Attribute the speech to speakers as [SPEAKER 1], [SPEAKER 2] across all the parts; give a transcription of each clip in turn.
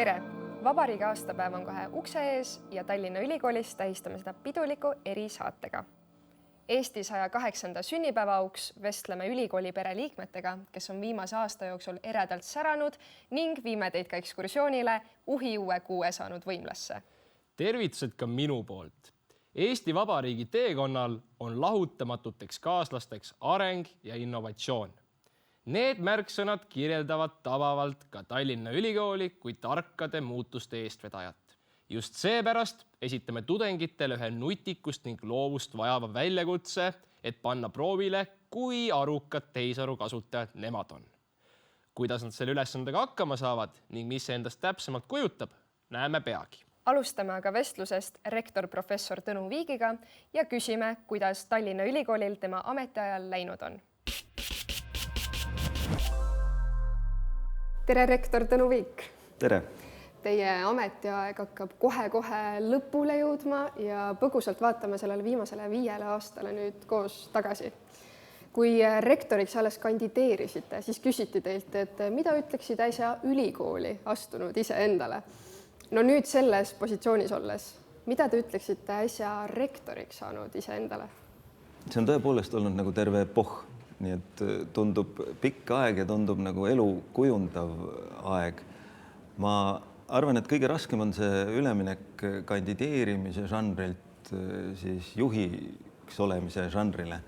[SPEAKER 1] Tere! Vabariigi aastapäev on kohe ukse ees ja Tallinna Ülikoolis tähistame seda piduliku erisaatega. Eesti 108. sünnipäeva auks vestleme ülikooli pereliikmetega, kes on viimase aasta jooksul eredalt säranud ning viime teid ka ekskursioonile uhiuue kuue saanud võimlasse.
[SPEAKER 2] Tervitused ka minu poolt. Eesti Vabariigi teekonnal on lahutamatuteks kaaslasteks areng ja innovatsioon. Need märksõnad kirjeldavad tabavalt ka Tallinna Ülikooli kui tarkade muutuste eestvedajat. Just seepärast esitame tudengitele ühe nutikust ning loovust vajava väljakutse, et panna proovile, kui arukad tehisaru kasutajad nemad on. Kuidas nad selle ülesandega hakkama saavad ning mis see endast täpsemalt kujutab, näeme peagi.
[SPEAKER 1] Alustame aga vestlusest rektor professor Tõnu Viigiga ja küsime, kuidas Tallinna Ülikoolil tema ametiajal läinud on. Tere, rektor Tõnu Viik!
[SPEAKER 3] Tere!
[SPEAKER 1] Teie ametiaeg hakkab kohe-kohe lõpule jõudma ja põgusalt vaatame sellele viimasele 5 aastale nüüd koos tagasi. Kui rektoriks alles kandideerisite, siis küsiti teilt, et mida ütleksid äsja ülikooli astunud ise endale. No nüüd selles positsioonis olles, mida te ütleksite äsja rektoriks saanud ise endale?
[SPEAKER 3] See on tõepoolest olnud nagu terve epohh, nii et tundub pikk aeg ja tundub nagu elu kujundav aeg. Ma arvan, et kõige raskem on see üleminek kandideerimise žanrilt siis juhiks olemise žanrile.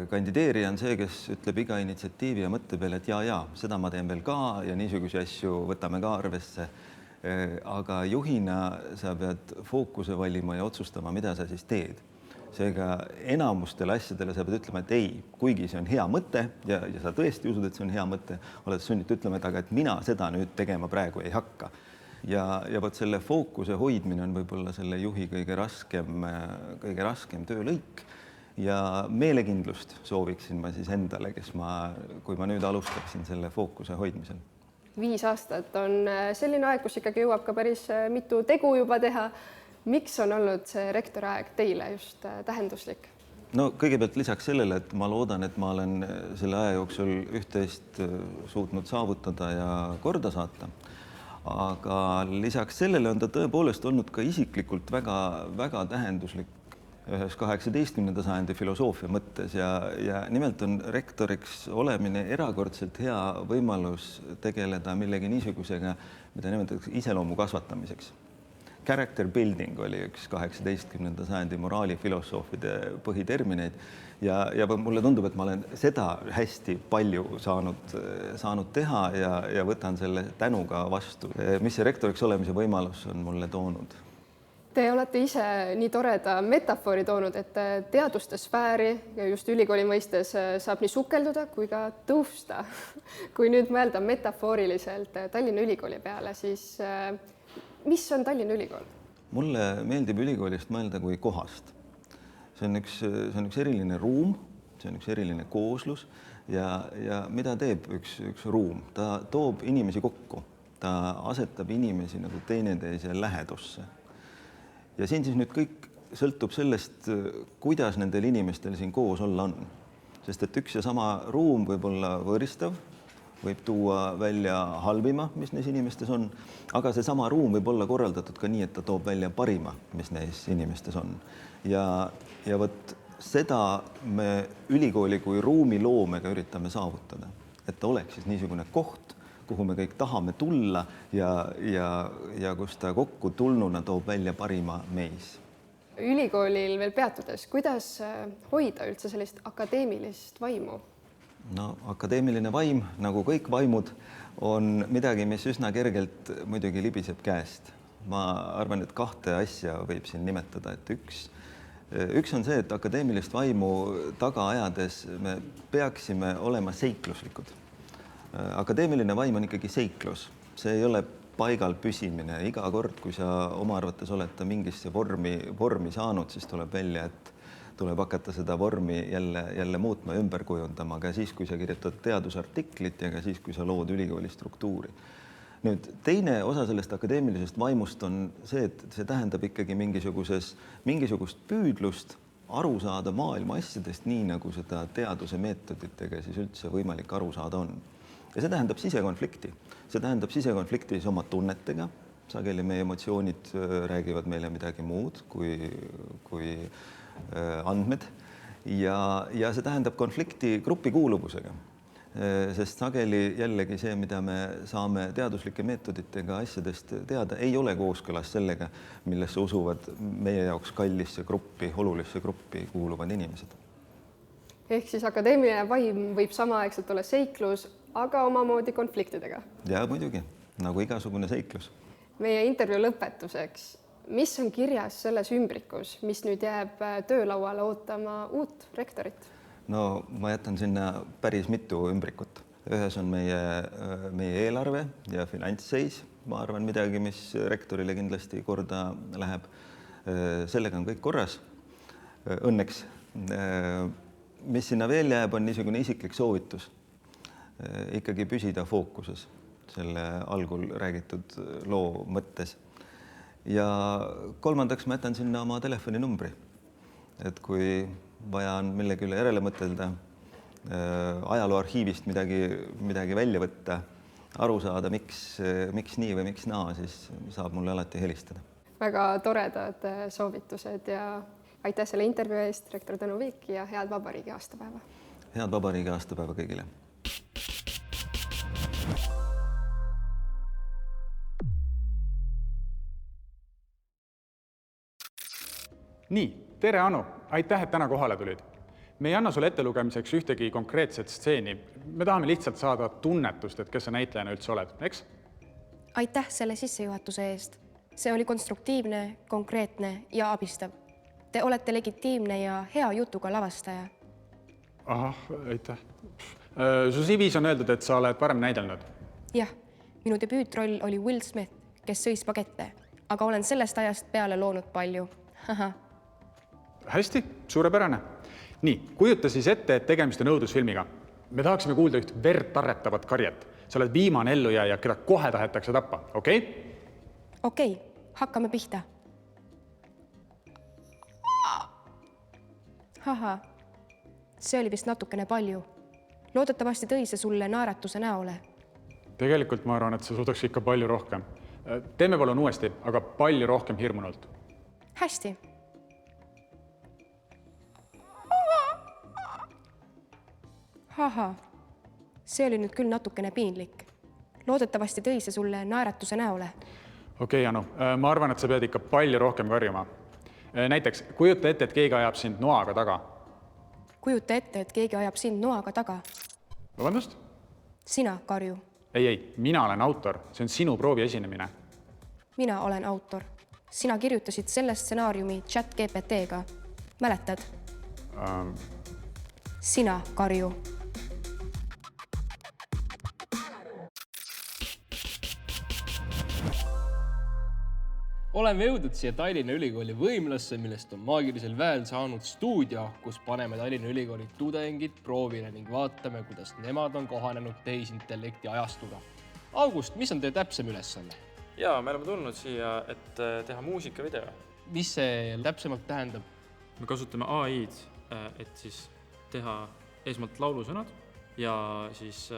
[SPEAKER 3] Kandideerija on see, kes ütleb iga initsiatiivi ja mõtte peale, et jaa, seda ma teen veel ka ja niisugusi asju võtame ka arvesse. Aga juhina sa pead fookuse valima ja otsustama, mida sa siis teed. Seega enamustele asjadele sa pead ütlema, et ei, kuigi see on hea mõte ja sa tõesti usud, et see on hea mõte, oled sunnitud ütlema, et mina seda nüüd tegema praegu ei hakka. Ja võt selle fookuse hoidmine on võib-olla selle juhi kõige raskem töölõik ja meelekindlust sooviksin ma siis endale, kui ma nüüd alustaksin selle fookuse hoidmisel.
[SPEAKER 1] 5 aastat on selline aeg, kus ikkagi jõuab ka päris mitu tegu juba teha. Miks on olnud see rektori aeg teile just tähenduslik?
[SPEAKER 3] No kõigepealt lisaks sellele, et ma loodan, et ma olen selle aja jooksul üht-teist suutnud saavutada ja korda saata. Aga lisaks sellele on ta tõepoolest olnud ka isiklikult väga tähenduslik ühes 18. sajandi filosoofia mõttes ja nimelt on rektoriks olemine erakordselt hea võimalus tegeleda millegi niisugusega, mida nimetatakse iseloomu kasvatamiseks. Character building oli üks 18. sajandi moraalifilosoofide põhitermineid ja mulle tundub, et ma olen seda hästi palju saanud teha ja võtan selle tänuga vastu. Mis see rektoriks olemise võimalus on mulle toonud?
[SPEAKER 1] Te olete ise nii toreda metafoori toonud, et teaduste sfääri ja just ülikooli mõistes saab nii sukelduda kui ka tõusta. Kui nüüd mõelda metafooriliselt Tallinna Ülikooli peale, siis mis on Tallinna Ülikool?
[SPEAKER 3] Mulle meeldib ülikoolist mõelda kui kohast. See on üks eriline ruum, see on üks eriline kooslus ja mida teeb üks ruum? Ta toob inimesi kokku, ta asetab inimesi nagu teineteise lähedusse. Ja siin siis nüüd kõik sõltub sellest, kuidas nendel inimestel siin koos olla on. Sest et üks ja sama ruum võib olla võõristav, võib tuua välja halvima, mis neis inimestes on, aga see sama ruum võib olla korraldatud ka nii, et ta toob välja parima, mis neis inimestes on. Ja võt seda me ülikooli kui ruumi loomega üritame saavutada, et ta oleks siis niisugune koht, kuhu me kõik tahame tulla ja kus ta kokku tulnuna toob välja parima meis.
[SPEAKER 1] Ülikoolil veel peatudes, kuidas hoida üldse sellist akadeemilist vaimu?
[SPEAKER 3] No, akadeemiline vaim, nagu kõik vaimud, on midagi, mis üsna kergelt muidugi libiseb käest. Ma arvan, et 2 asja võib siin nimetada, et üks on see, et akadeemilist vaimu taga ajades me peaksime olema seikluslikud. Akadeemiline vaim on ikkagi seiklus. See ei ole paigal püsimine. Iga kord, kui sa oma arvates oled mingisse vormi saanud, siis tuleb välja, et tuleb hakata seda vormi jälle muutma, ümber kujundama, ka siis, kui sa kirjutad teadusartiklit ja ka siis, kui sa lood ülikooli struktuuri. Nüüd, teine osa sellest akadeemilisest vaimust on see, et see tähendab ikkagi mingisugust püüdlust aru saada maailma asjadest nii, nagu seda teaduse meetoditega siis üldse võimalik aru saada on. Ja see tähendab sisekonflikti. see tähendab sisekonfliktis oma tunnetega, sageli meie emotsioonid räägivad meile midagi muud kui andmed ja see tähendab konflikti grupikuuluvusega. Sest sageli jällegi see, mida me saame teaduslike meetoditega asjadest teada, ei ole kooskõlas sellega, millesse usuvad meie jaoks kallisse gruppi, olulisse gruppi kuuluvad inimesed.
[SPEAKER 1] Ehk siis akadeemiline vaim võib samaaegselt olla seiklus, aga omamoodi konfliktidega.
[SPEAKER 3] Ja muidugi, nagu igasugune seiklus.
[SPEAKER 1] Meie intervjuu lõpetuseks, mis on kirjas selles ümbrikus, mis nüüd jääb töölauale ootama uut rektorit?
[SPEAKER 3] No ma jätan sinna päris mitu ümbrikut. Ühes on meie eelarve ja finantsseis. Ma arvan midagi, mis rektorile kindlasti korda läheb. Sellega on kõik korras. Õnneks. Mis sinna veel jääb, on niisugune isiklik soovitus. Ikkagi püsida fookuses selle algul räägitud loo mõttes. Ja kolmandaks ma jätan sinna oma telefoninumbri. Et kui vaja on millegi üle järele mõtelda, ajaloo arhiivist midagi välja võtta, aru saada, miks nii või miks naa, siis saab mulle alati helistada.
[SPEAKER 1] Väga toredad soovitused ja aitäh selle intervjuu eest, rektor Tõnu Viik ja head vabariigi aastapäeva.
[SPEAKER 3] Head vabariigi aastapäeva kõigile.
[SPEAKER 4] Nii, tere Anu, aitäh, et täna kohale tulid. Me ei anna sulle ettelugemiseks ühtegi konkreetset stseeni. Me tahame lihtsalt saada tunnetust, et kes sa näitlejana üldse oled, eks?
[SPEAKER 5] Aitäh selle sissejuhatuse eest. See oli konstruktiivne, konkreetne ja abistav. Te olete legitiimne ja hea jutuga lavastaja.
[SPEAKER 4] Ahah, aitäh. Su CV's on öeldud, et sa oled varem näidelnud.
[SPEAKER 5] Jah, minu debüütroll oli Will Smith, kes sõi spagette, aga olen sellest ajast peale loonud palju.
[SPEAKER 4] Hästi, suurepärane. Nii, kujuta siis ette, et tegemist on õudusfilmiga. Me tahaksime kuulda üht verd tarretavat karjet. Sa oled viimane ellujääja, keda kohe tahetakse tappa, okei?
[SPEAKER 5] Okei, hakkame pihta. See oli vist natukene palju. Loodetavasti tõi see sulle naeratuse näole.
[SPEAKER 4] Tegelikult ma arvan, et sa suudaks ikka palju rohkem. Teeme palun uuesti, aga palju rohkem hirmunult.
[SPEAKER 5] Hästi. See oli nüüd küll natukene piinlik. Loodetavasti tõi see sulle naeratuse näole.
[SPEAKER 4] Okei, Anu, ma arvan, et sa pead ikka palju rohkem karjuma. Näiteks, kujuta ette, et keegi ajab sind noaga taga.
[SPEAKER 5] Kujuta ette, et keegi ajab sind noaga taga.
[SPEAKER 4] Vabandust?
[SPEAKER 5] Sina, karju.
[SPEAKER 4] Ei, mina olen autor. See on sinu proovi esinemine.
[SPEAKER 5] Mina olen autor. Sina kirjutasid selle stsenaariumi ChatGPT-ga. Mäletad? Sina, karju.
[SPEAKER 2] Oleme jõudnud siia Tallinna Ülikooli võimlasse, millest on maagilisel väel saanud stuudio, kus paneme Tallinna Ülikooli tudengid proovile ning vaatame, kuidas nemad on kohanenud tehisintellekti ajastuga. August, mis on teie täpsem ülesanne?
[SPEAKER 6] Jaa, me oleme tulnud siia, et teha muusikavideo.
[SPEAKER 2] Mis see täpsemalt tähendab?
[SPEAKER 6] Me kasutame AI-d, et siis teha esmalt laulusõnad ja siis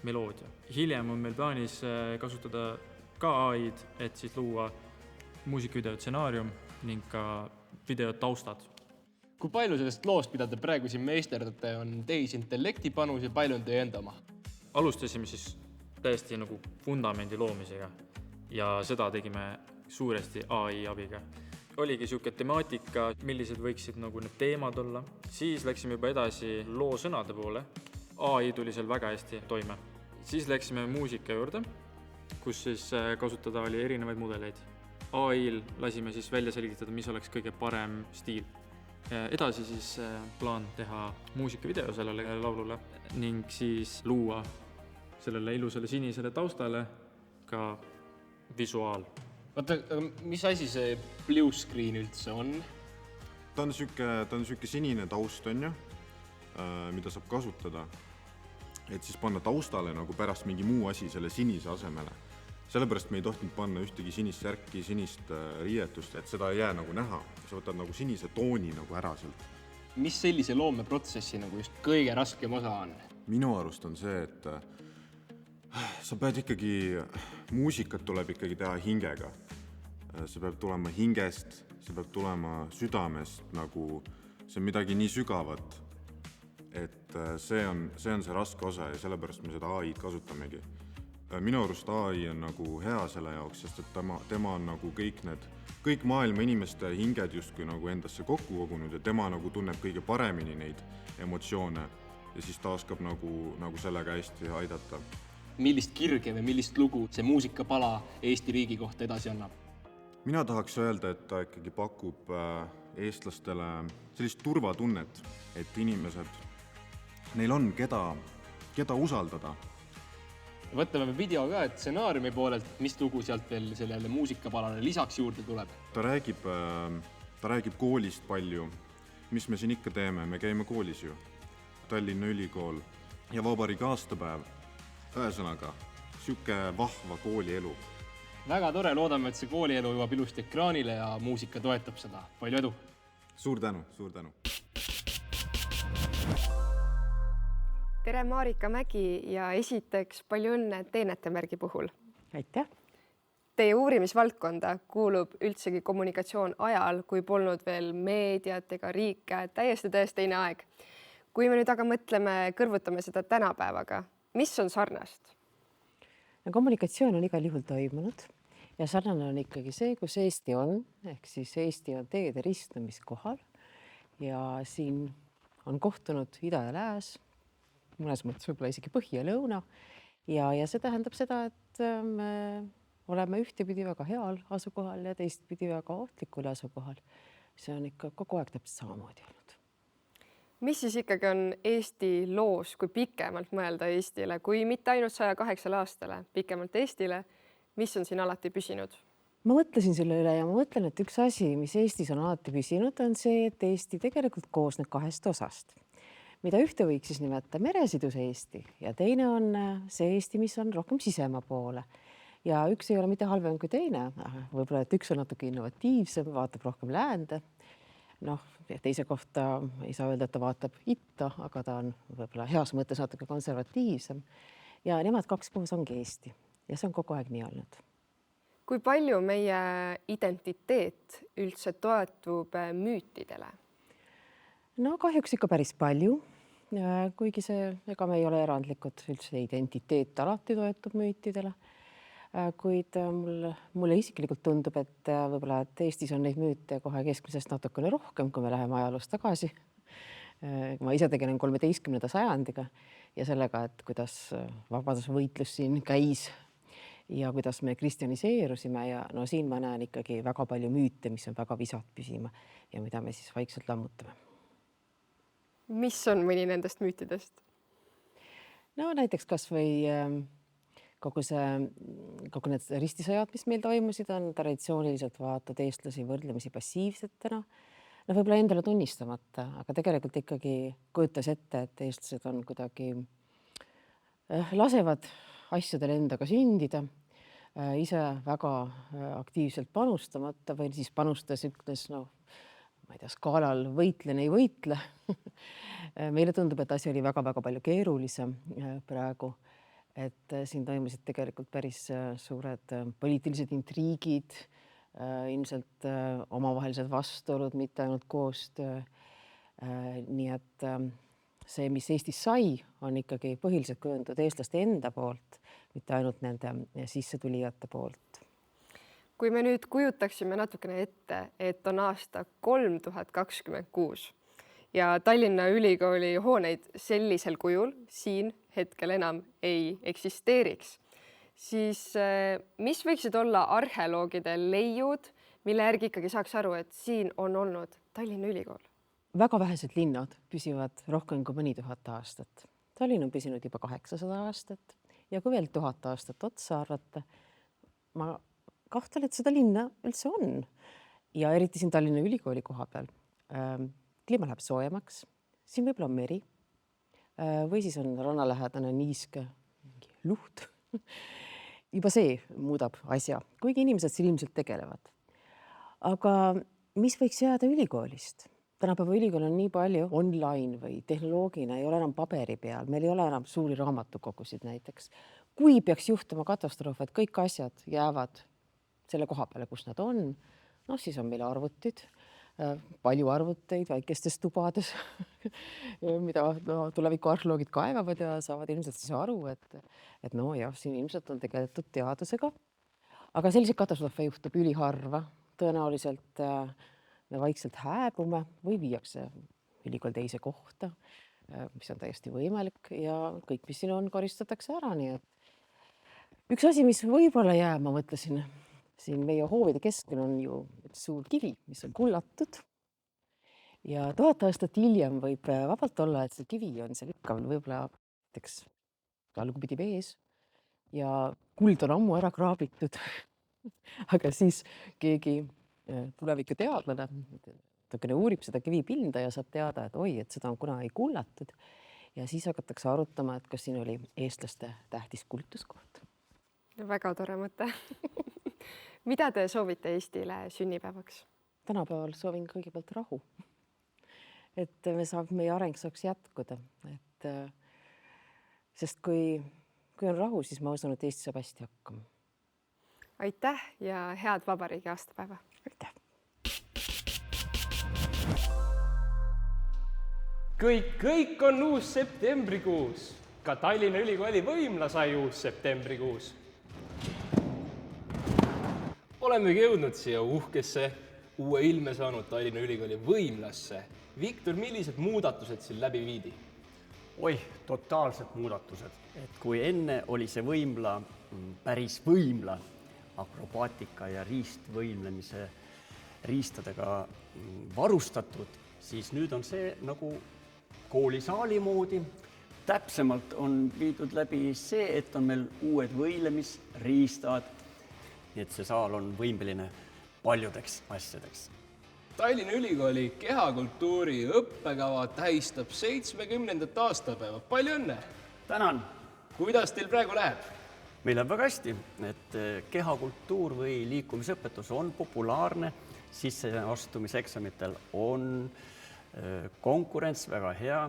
[SPEAKER 6] meloodia. Hiljem on meil plaanis kasutada ka AI-d, et siis luua muusikavideo stsenaarium ning ka video taustad.
[SPEAKER 2] Kui palju sellest loost, mida te praegu siin meisterdate, on tehisintellekti panus ja palju on teie enda oma?
[SPEAKER 6] Alustasime siis täiesti nagu vundamendi loomisega ja seda tegime suuresti AI abiga. Oligi siuke temaatika, millised võiksid nagu need teemad olla. Siis läksime juba edasi loo sõnade poole. AI tuli seal väga hästi toime. Siis läksime muusika juurde, kus siis kasutada oli erinevaid mudeleid. AI-l lasime siis välja selgitada, mis oleks kõige parem stiil. Edasi siis plaan teha muusikavideo sellele laulule ning siis luua sellele ilusale sinisele taustale ka visuaal.
[SPEAKER 2] Vaata, mis asi see blue screen üldse on?
[SPEAKER 7] Ta on süke sinine taust, on ju, mida saab kasutada, et siis panna taustale nagu pärast mingi muu asi selle sinise asemele. Sellepärast me ei tohtinud panna ühtegi sinist särki, sinist riietust, et seda ei jää nagu näha. Sa võtad nagu sinise tooni nagu ära sealt.
[SPEAKER 2] Mis sellise loomeprotsessi nagu just kõige raskem osa on?
[SPEAKER 7] Minu arust on see, et sa pead ikkagi, muusikat tuleb ikkagi teha hingega. See peab tulema hingest, see peab tulema südamest, nagu see on midagi nii sügavat, et see on see raske osa ja sellepärast me seda AI-d kasutamegi. Minu arust AI on nagu hea selle jaoks, sest et tema on nagu kõik maailma inimeste hinged justkui nagu endasse kokku kogunud ja tema nagu tunneb kõige paremini neid emotsioone ja siis ta oskab nagu sellega hästi aidata.
[SPEAKER 2] Millist kirge või millist lugu see muusikapala Eesti riigi kohta edasi annab?
[SPEAKER 7] Mina tahaks öelda, et ta ikkagi pakub eestlastele sellist turvatunnet, et inimesed, neil on keda usaldada.
[SPEAKER 2] Võtame video ka, et stsenaariumi poolelt, mis lugu sealt veel sellele muusikapalale lisaks juurde tuleb?
[SPEAKER 7] Ta räägib koolist palju. Mis me siin ikka teeme? Me käime koolis ju. Tallinna Ülikool ja vabariigi aastapäev. Ühesõnaga, siuke vahva koolielu.
[SPEAKER 2] Väga tore, loodame, et see koolielu jõuab ilusti ekraanile ja muusika toetab seda. Palju edu!
[SPEAKER 7] Suur tänu, suur tänu!
[SPEAKER 1] Tere, Marika Mägi ja esiteks palju õnne teenetemärgi puhul.
[SPEAKER 8] Aitäh!
[SPEAKER 1] Teie uurimisvaldkonda kuulub üldsegi kommunikatsioon ajal, kui polnud veel meediat ega riike, täiesti teine aeg. Kui me nüüd aga mõtleme, kõrvutame seda tänapäevaga, mis on sarnast?
[SPEAKER 8] Kommunikatsioon on igal juhul toimunud ja sarnane on ikkagi see, kus Eesti on, ehk siis Eesti on teede ristumiskohal ja siin on kohtunud ida ja lääs, mõnes mõttes võib-olla isegi põhi ja lõuna ja see tähendab seda, et me oleme ühtepidi väga heal asukohal ja teistpidi väga ohtlikul asukohal. See on ikka kogu aeg täpselt samamoodi olnud.
[SPEAKER 1] Mis siis ikkagi on Eesti loos, kui pikemalt mõelda Eestile, kui mitte ainult 108 aastale, pikemalt Eestile, mis on siin alati püsinud?
[SPEAKER 8] Ma mõtlesin selle üle ja ma mõtlen, et üks asi, mis Eestis on alati püsinud, on see, et Eesti tegelikult koosneb 2 osast, mida ühte võiks siis nimetada meresidus Eesti ja teine on see Eesti, mis on rohkem sisemaa poole. Ja üks ei ole mitte halvem kui teine, võib-olla, et üks on natuke innovatiivsem, vaatab rohkem läände. Teise kohta ei saa öelda, et ta vaatab itta, aga ta on võib-olla heas mõttes natuke konservatiivsem. Ja nemad 2 koos ongi Eesti ja see on kogu aeg nii olnud.
[SPEAKER 1] Kui palju meie identiteet üldse toetub müütidele?
[SPEAKER 8] Kahjuks ikka päris palju, kuigi ega me ei ole erandlikud, üldse identiteet alati toetub müütidele. Kuid mulle isiklikult tundub, et võib-olla, et Eestis on neid müüte kohe keskmisest natukene rohkem, kui me läheme ajaloos tagasi. Ma ise tegelen 13. sajandiga ja sellega, et kuidas vabadusvõitlus siin käis ja kuidas me kristjaniseerusime ja siin ma näen ikkagi väga palju müüte, mis on väga visad püsima ja mida me siis vaikselt lammutame.
[SPEAKER 1] Mis on mõni nendest müütidest?
[SPEAKER 8] Näiteks kas või kogu need ristisõjad, mis meil toimusid, on traditsiooniliselt vaatad eestlasi võrdlemisi passiivsetena. Võib-olla endale tunnistamata, aga tegelikult ikkagi kujutas ette, et eestlased on kuidagi lasevad asjadel endaga sündida, ise väga aktiivselt panustamata või siis panustas ütles, ma ei tea, skaalal võitlen ei võitle. Meile tundub, et asi oli väga-väga palju keerulisem praegu. Et siin toimusid tegelikult päris suured poliitilised intriigid, ilmselt omavahelised vastuolud, mitte ainult koostöö. Nii et see, mis Eestis sai, on ikkagi põhiliselt kujundatud eestlaste enda poolt, mitte ainult nende sissetulijate poolt.
[SPEAKER 1] Kui me nüüd kujutaksime natukene ette, et on aasta 3026 ja Tallinna Ülikooli hooneid sellisel kujul siin hetkel enam ei eksisteeriks, siis mis võiksid olla arheoloogide leiud, mille järgi ikkagi saaks aru, et siin on olnud Tallinna Ülikool?
[SPEAKER 8] Väga vähesed linnad püsivad rohkem kui mõni 1000 aastat. Tallinn on püsinud juba 800 aastat ja kui veel 1000 aastat otsa arvata, ma kahtlen, et seda linna üldse on. Ja eriti siin Tallinna Ülikooli koha peal. Kliima läheb soojemaks, siin võib-olla on meri või siis on rannalähedane niiske luht. Juba see muudab asja, kuigi inimesed siin ilmselt tegelevad. Aga mis võiks jääda ülikoolist? Tänapäeva ülikool on nii palju online või tehnoloogina, ei ole enam paberi peal, meil ei ole enam suuri raamatukogusid näiteks. kui peaks juhtuma katastroof, et kõik asjad jäävad selle koha peale, kus nad on, noh, siis on meil arvutid, palju arvuteid väikestes tubades, mida tulevikuarheoloogid kaevavad ja saavad ilmselt siis aru, et no jah, siin ilmselt on tegeletud teadusega. Aga selliseid katastroofe juhtub üliharva. Tõenäoliselt me vaikselt hääbume või viiakse ülikool teise kohta, mis on täiesti võimalik ja kõik, mis siin on, koristatakse ära. Nii et üks asi, mis võib-olla jääb, ma mõtlesin, siin meie hoovide keskel on ju suur kivi, mis on kullatud. Ja 1000 aastat hiljem võib vabalt olla, et see kivi on seal ikka võib-olla näiteks jalgupidi vees ja kuld on ammu ära kraabitud. Aga siis keegi tulevikuteadlane tõkene uurib seda kivipinda ja saab teada, et oi, et seda on kunagi kullatud. Ja siis hakatakse arutama, et kas siin oli eestlaste tähtis kultuskoht.
[SPEAKER 1] Väga tore mõte. Mida te soovite Eestile sünnipäevaks?
[SPEAKER 8] Tänapäeval soovin kõigepealt rahu. Et meie areng saaks jätkuda. Sest kui on rahu, siis ma usun, et Eesti saab hästi hakkama.
[SPEAKER 1] Aitäh ja head vabariigi aastapäeva!
[SPEAKER 8] Aitäh!
[SPEAKER 2] Kõik on uus septembrikuus. Ka Tallinna Ülikooli võimla sai uus septembrikuus. Olemegi jõudnud siia uhkesse, uue ilme saanud Tallinna Ülikooli võimlasse. Viktor, millised muudatused siin läbi viidi?
[SPEAKER 9] Oi, totaalsed muudatused. Et kui enne oli see võimla päris võimla, akrobaatika ja riistvõimlemise riistadega varustatud, siis nüüd on see nagu koolisaali moodi. Täpsemalt on viidud läbi see, et on meil uued võilemisriistad, nii et see saal on võimeline paljudeks asjadeks.
[SPEAKER 2] Tallinna Ülikooli kehakultuuri õppekava tähistab 70. aastapäeva. Palju õnne!
[SPEAKER 9] Tänan!
[SPEAKER 2] Kuidas teil praegu läheb?
[SPEAKER 9] Meil on väga hästi, et kehakultuur või liikumisõpetus on populaarne, sisseastumiseksamitel on konkurents väga hea,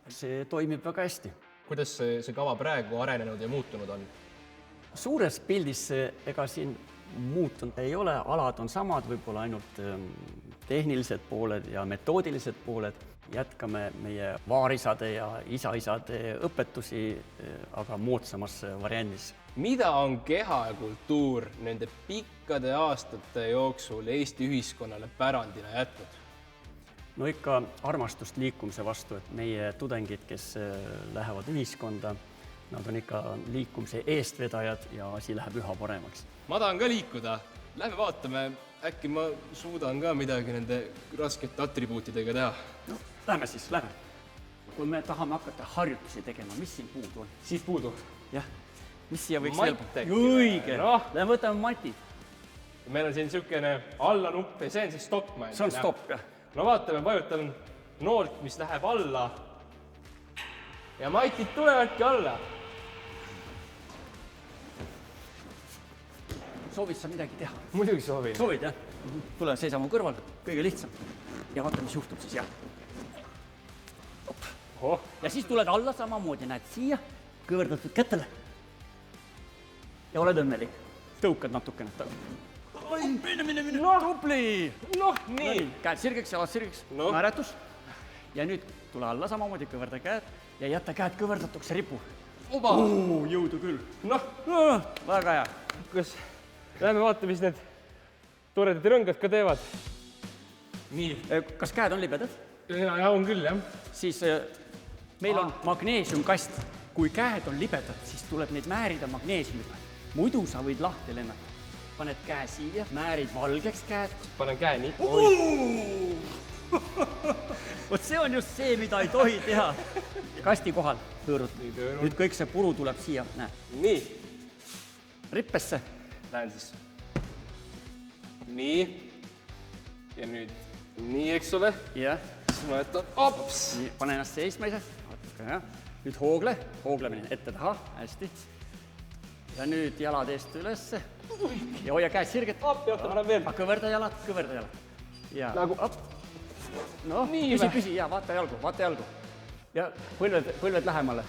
[SPEAKER 9] see toimib väga hästi.
[SPEAKER 2] Kuidas see kava praegu arenenud ja muutunud on?
[SPEAKER 9] Suures pildis ega siin muutunud ei ole, alad on samad, võib-olla ainult tehnilised pooled ja metoodilised pooled. Jätkame meie vaarisade ja isaisade õpetusi, aga moodsamas variandis.
[SPEAKER 2] Mida on keha ja kultuur nende pikkade aastate jooksul Eesti ühiskonnale pärandina jätnud?
[SPEAKER 9] No ikka armastust liikumise vastu, et meie tudengid, kes lähevad ühiskonda, nad on ikka liikumise eestvedajad ja asi läheb üha paremaks.
[SPEAKER 2] Ma tahan ka liikuda. Lähme vaatame, äkki ma suudan ka midagi nende raskete atribuutidega teha.
[SPEAKER 9] No, lähme siis, lähme. Kui me tahame hakata harjutusi tegema, mis siin puudu on?
[SPEAKER 2] Siis puudu?
[SPEAKER 9] Jah. Mis siia võiks
[SPEAKER 2] Matt
[SPEAKER 9] õige. Lähme võtame matid.
[SPEAKER 2] Meil on siin niisugune alla nupp ja see on siis stopp.
[SPEAKER 9] See on stopp, jah.
[SPEAKER 2] No vaatame, vajutan noolt, mis läheb alla. Ja matid tulevadki alla.
[SPEAKER 9] Soovid sa midagi teha?
[SPEAKER 2] Muidugi soovin.
[SPEAKER 9] Soovid, jah? Tule, seisa mu kõrval, kõige lihtsam. Ja vaata, mis juhtub siis, jah. Ja siis tuled alla samamoodi, näed siia, kõverdatud kätele. Ja oled õnnelik. Tõukad natukene. Mine. Tubli!
[SPEAKER 2] Noh, nii.
[SPEAKER 9] Käed sirgeks, jalad sirgeks. Määratus. Ja nüüd tule alla samamoodi, kõverda käed ja jätta käed kõverdatuks ripu.
[SPEAKER 2] Oba!
[SPEAKER 9] Jõudu küll.
[SPEAKER 2] Noh,
[SPEAKER 9] väga hea.
[SPEAKER 2] Kas lähme vaata, mis need toredad rõngad ka teevad? Nii.
[SPEAKER 9] Kas käed on libedad?
[SPEAKER 2] Ja on küll, jah.
[SPEAKER 9] Siis meil on magneesiumkast. Kui käed on libedad, siis tuleb neid määrida magneesiumiga. Muidu sa võid lahti lennata. Paned käe siia, määrid valgeks käed.
[SPEAKER 2] Panen käe nii.
[SPEAKER 9] Vot see on just see, mida ei tohi teha. Kasti kohal pöörud. Nüüd kõik see puru tuleb siia, näe.
[SPEAKER 2] Nii.
[SPEAKER 9] Rippesse.
[SPEAKER 2] Lähen siis. Nii. Ja nüüd nii, eks ole.
[SPEAKER 9] Jah.
[SPEAKER 2] Siis ma jätan, ops.
[SPEAKER 9] Nii, pane ennast seisma ise. Nüüd hooglemine ette taha, hästi. Ja nüüd jalad eest ülesse. Ja hoia käed sirged.
[SPEAKER 2] Appi, oota, ma lähen veel.
[SPEAKER 9] Kõverda jalad. Ja,
[SPEAKER 2] nagu,
[SPEAKER 9] no,
[SPEAKER 2] nii
[SPEAKER 9] püsi, ja vaata jalgu. ja põlved lähemale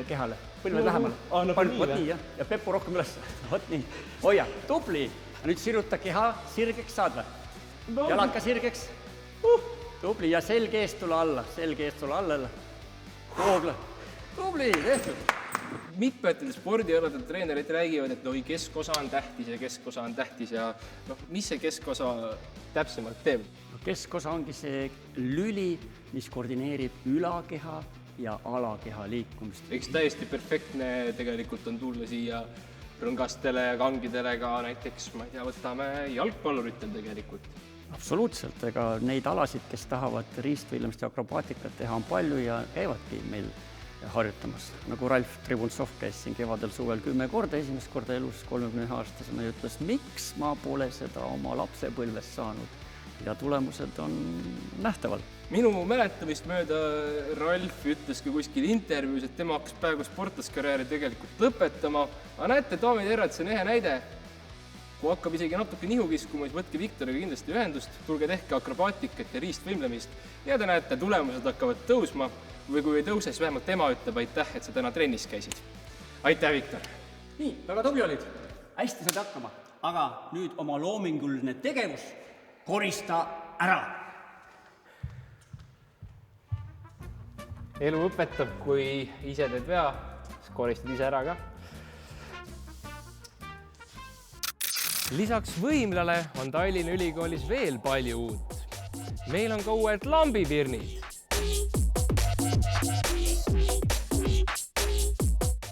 [SPEAKER 9] kehale, põlved lähemale. Vot nii, jah. Ja pepu rohkem üles. Vot nii. Hoia, tubli. Nüüd siruta keha sirgeks saad või? Jalad ka sirgeks. Tubli ja selge eest tule alla, Hoogla. Tubli, tehtud.
[SPEAKER 2] Mitmetel spordialadel treenerid räägivad, et keskosa on tähtis ja keskosa on tähtis ja mis see keskosa täpsemalt teeb?
[SPEAKER 9] Keskosa ongi see lüli, mis koordineerib ülakeha ja alakeha liikumist.
[SPEAKER 2] Eks täiesti perfektne tegelikult on tulla siia rõngastele ja kangidele ka näiteks, ma ei tea, võtame jalgpalluritel tegelikult.
[SPEAKER 9] Absoluutselt, ega neid alasid, kes tahavad riistvõimlemist ja akrobaatikat teha, on palju ja käivadki meil harjutamas. Nagu Ralf Tribuntsov käis siin kevadel suvel 10 korda, esimest korda elus 31-aastasena ja ütles, miks ma pole seda oma lapsepõlves saanud. Ja tulemused on nähtavalt.
[SPEAKER 2] Minu mäletamist mööda Ralf ütles ka kuskil intervjuus, et tema hakkas praegu sportlaskarjääri tegelikult lõpetama. Aga näete, daamid ja herrad, see on ehe näide. Kui hakkab isegi natuke nihu kiskuma, siis võtke Viktoriga kindlasti ühendust, tulge tehke akrobaatikat ja riistvõimlemist ja te näete, tulemused hakkavad tõusma või kui ei tõuse, siis vähemalt tema ütleb aitäh, et sa täna trennis käisid. Aitäh, Viktor!
[SPEAKER 9] Nii, väga tubli olid. Hästi saad hakkama, aga nüüd oma loominguline tegevus korista ära.
[SPEAKER 2] Elu õpetab, kui ise teed vea, siis koristad ise ära ka. Lisaks võimlale on Tallinna Ülikoolis veel palju uut. Meil on ka uued lambipirnid.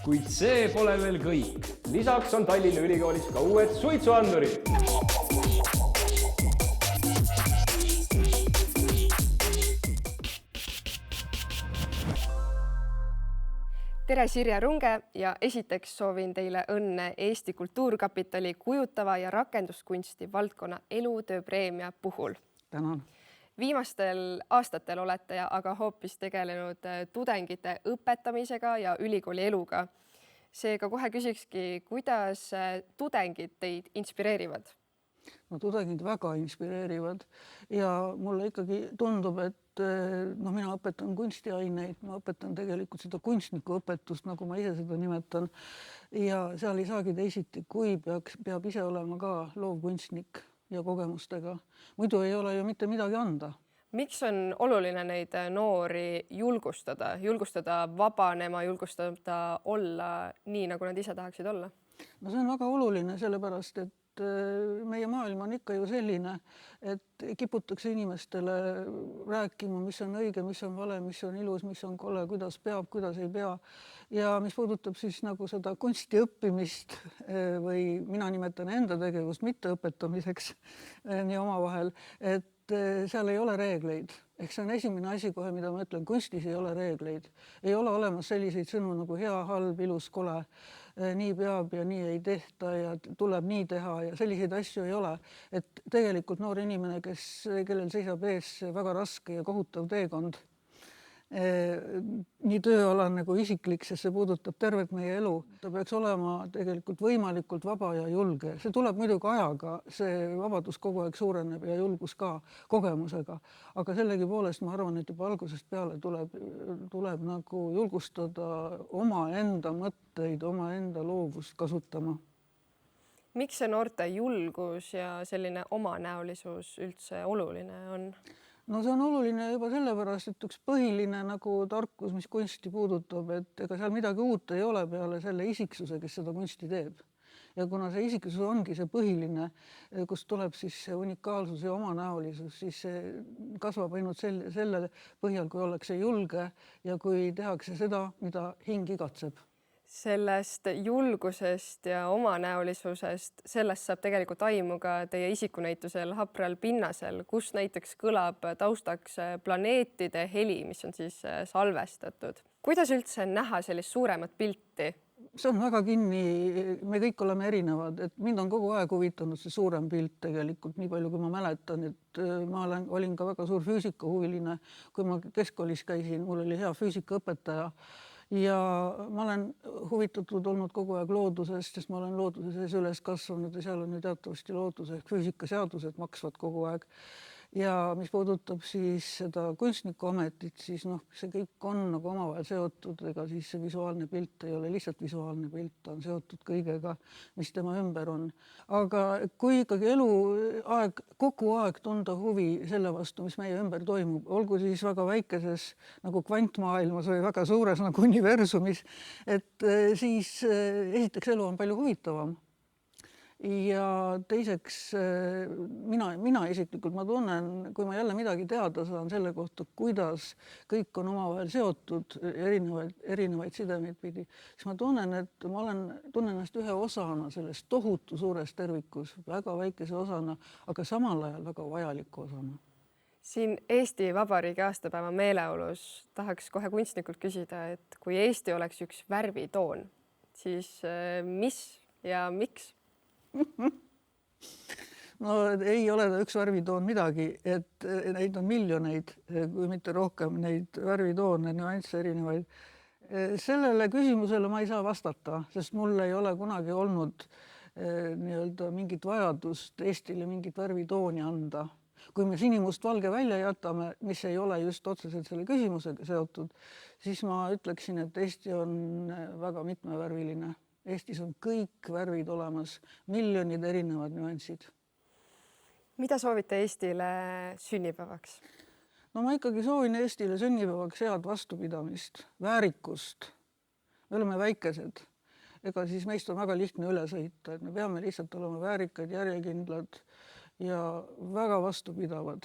[SPEAKER 2] Kuid see pole veel kõik. Lisaks on Tallinna Ülikoolis ka uued suitsuandurid.
[SPEAKER 1] Tere, Sirje Runge ja esiteks soovin teile õnne Eesti Kultuurkapitali kujutava ja rakenduskunsti valdkonna elutööpreemia puhul.
[SPEAKER 8] Tänan.
[SPEAKER 1] Viimastel aastatel olete aga hoopis tegelenud tudengite õpetamisega ja ülikooli eluga. Seega kohe küsikski, kuidas tudengid teid inspireerivad?
[SPEAKER 10] No tudengid väga inspireerivad ja mulle ikkagi tundub, et mina õpetan kunstiaineid, ma õpetan tegelikult seda kunstnikuõpetust, nagu ma ise seda nimetan ja seal ei saagi teisiti, kui peab ise olema ka loovkunstnik ja kogemustega. Muidu ei ole ju mitte midagi anda.
[SPEAKER 1] Miks on oluline neid noori julgustada vabanema, julgustada olla nii, nagu nad ise tahaksid olla?
[SPEAKER 10] No see on väga oluline, sellepärast, et meie maailm on ikka ju selline, et kiputakse inimestele rääkima, mis on õige, mis on vale, mis on ilus, mis on kole, kuidas peab, kuidas ei pea. Ja mis puudutab siis nagu seda kunsti õppimist või mina nimetan enda tegevust mitte õpetamiseks nii omavahel, et seal ei ole reegleid. Ehk see on esimene asi kohe, mida ma ütlen, kunstis ei ole reegleid. Ei ole olemas selliseid sõnu nagu hea, halb, ilus, kole. Nii peab ja nii ei tehta ja tuleb nii teha ja selliseid asju ei ole. Et tegelikult noor inimene, kellel seisab ees väga raske ja kohutav teekond, nii tööalane kui isiklik, sest see puudutab tervet meie elu. Ta peaks olema tegelikult võimalikult vaba ja julge. See tuleb muidugi ajaga, see vabadus kogu aeg suureneb ja julgus ka kogemusega. Aga sellegi poolest ma arvan, et juba algusest peale tuleb nagu julgustada oma enda mõtteid, oma enda loovust kasutama.
[SPEAKER 1] Miks see noorte julgus ja selline omanäolisus üldse oluline on?
[SPEAKER 10] No see on oluline juba sellepärast, et üks põhiline nagu tarkus, mis kunsti puudutab, et ega seal midagi uut ei ole peale selle isiksuse, kes seda kunsti teeb. Ja kuna see isiksus ongi see põhiline, kus tuleb siis see unikaalsus ja omanäolisus, siis see kasvab ainult selle põhjal, kui ollakse julge ja kui tehakse seda, mida hing igatseb.
[SPEAKER 1] Sellest julgusest ja omanäolisusest, sellest saab tegelikult aimu ka teie isikunäitusel Hapral pinnasel, kus näiteks kõlab taustaks planeetide heli, mis on siis salvestatud. Kuidas üldse näha sellist suuremat pilti?
[SPEAKER 10] See on väga kinni, me kõik oleme erinevad, et mind on kogu aeg huvitanud see suurem pilt tegelikult, nii palju kui ma mäletan, et ma olin ka väga suur füüsikahuviline, kui ma keskkoolis käisin, mul oli hea füüsikaõpetaja. Ja ma olen huvitatud olnud kogu aeg loodusest, sest ma olen looduse sees üles kasvanud ja seal on ju teatavasti looduse ehk füüsikaseadused maksvad kogu aeg. ja mis puudutab siis seda kunstnikuametit, siis see kõik on nagu omavahel seotud, ega siis see visuaalne pilt ei ole lihtsalt visuaalne pilt, ta on seotud kõigega, mis tema ümber on. Aga kui ikkagi eluaeg, kogu aeg tunda huvi selle vastu, mis meie ümber toimub, olgu siis väga väikeses nagu kvantmaailmas või väga suures nagu universumis, et siis esiteks elu on palju huvitavam. Ja teiseks mina isiklikult, ma tunnen, kui ma jälle midagi teada saan selle kohta, kuidas kõik on omavahel seotud erinevaid sidemeid pidi, siis ma tunnen, et ma tunnen ennast ühe osana sellest tohutu suures tervikus, väga väikese osana, aga samal ajal väga vajaliku osana.
[SPEAKER 1] Siin Eesti Vabariigi aastapäeva meeleolus tahaks kohe kunstnikult küsida, et kui Eesti oleks üks värvitoon, siis mis ja miks?
[SPEAKER 10] No ei ole ta üks värvitoon midagi, et neid on miljoneid, kui mitte rohkem neid värvitoone, nüansse erinevaid. Sellele küsimusele ma ei saa vastata, sest mul ei ole kunagi olnud nii-öelda mingit vajadust Eestile mingit värvitooni anda. Kui me sinimustvalge välja jätame, mis ei ole just otseselt selle küsimusega seotud, siis ma ütleksin, et Eesti on väga mitmevärviline. Eestis on kõik värvid olemas, miljonid erinevad nüansid.
[SPEAKER 1] Mida soovite Eestile sünnipäevaks?
[SPEAKER 10] No ma ikkagi soovin Eestile sünnipäevaks head vastupidamist, väärikust. Me oleme väikesed. Ega siis meist on väga lihtne üle sõita, et me peame lihtsalt olema väärikad, järjekindlad ja väga vastupidavad.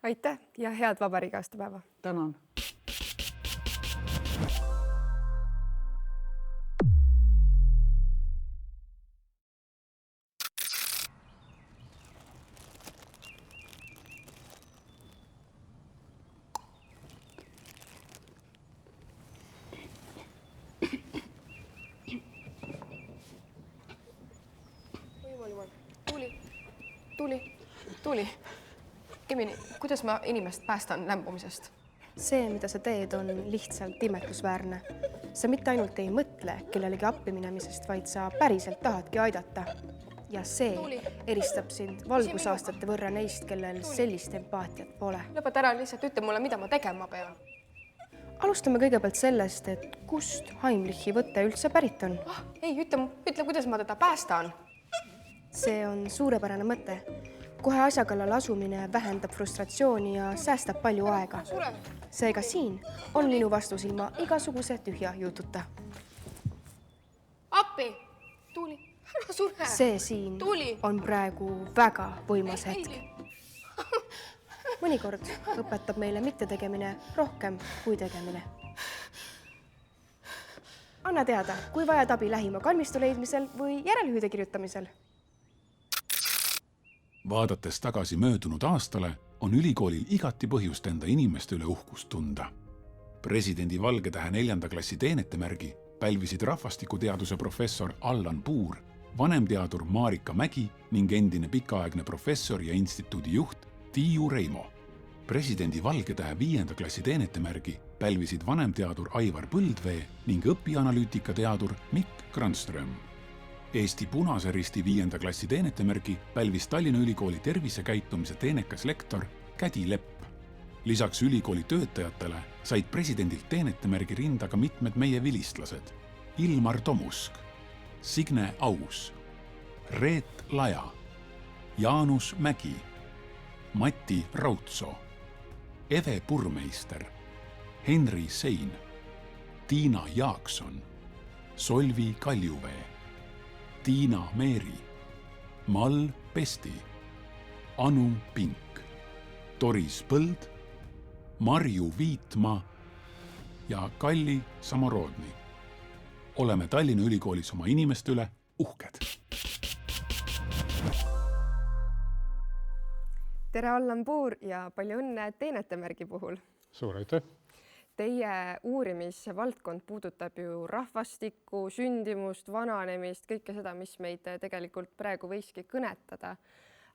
[SPEAKER 1] Aitäh ja head vabariigi aastapäeva!
[SPEAKER 10] Tänan!
[SPEAKER 5] Tuuli, Kemini, kuidas ma inimest päästan lämbumisest? See, mida sa teed, on lihtsalt imetlusväärne. Sa mitte ainult ei mõtle kellelegi appi minemisest, vaid sa päriselt tahadki aidata. Ja see eristab sind valgusaastate võrra neist, kellel sellist empaatiat pole. Lõpeta ära, lihtsalt ütle mulle, mida ma tegema pean. Alustame kõigepealt sellest, et kust Heimlichi võte üldse pärit on? Ei, ütle, kuidas ma teda päästan. See on suurepärane mõte. Kohe asja kallal asumine vähendab frustratsiooni ja säästab palju aega. Seega siin on minu vastus ilma igasuguse tühja jututa. Appi! Tuuli, ära sure! See siin on praegu väga võimas hetk. Mõnikord õpetab meile mitte tegemine rohkem kui tegemine. Anna teada, kui vajad abi lähima kalmistu leidmisel või järelhüüde kirjutamisel.
[SPEAKER 11] Vaadates tagasi möödunud aastale, on ülikoolil igati põhjust enda inimeste üle uhkust tunda. Presidendi Valgetähe 4. klassi teenetemärgi pälvisid rahvastikuteaduse professor Allan Puur, vanemteadur Marika Mägi ning endine pikaaegne professor ja instituudi juht Tiiu Reimo. Presidendi Valgetähe 5. klassi teenetemärgi pälvisid vanemteadur Aivar Põldvee ning õpianalüütika teadur Mikk Granström. Eesti Punase Risti 5. klassi teenetemärgi pälvis Tallinna Ülikooli tervisekäitumise teenekas lektor Kädi Lepp. Lisaks ülikooli töötajatele said presidendilt teenetemärgi rinda ka mitmed meie vilistlased. Ilmar Tomusk, Signe Aus, Reet Laja, Jaanus Mägi, Mati Rautsoo, Eve Purmeister, Henri Sein, Tiina Jaakson, Solvi Kaljuvee, Tiina Meeri, Mall Pesti, Anu Pink, Doris Põld, Marju Viitmaa ja Kalli Samorodni. Oleme Tallinna Ülikoolis oma inimeste üle uhked.
[SPEAKER 1] Tere, Allan Puur ja palju õnne teenetemärgi puhul.
[SPEAKER 12] Suur aitäh!
[SPEAKER 1] Teie uurimisvaldkond puudutab ju rahvastikku, sündimust, vananemist, kõike seda, mis meid tegelikult praegu võikski kõnetada.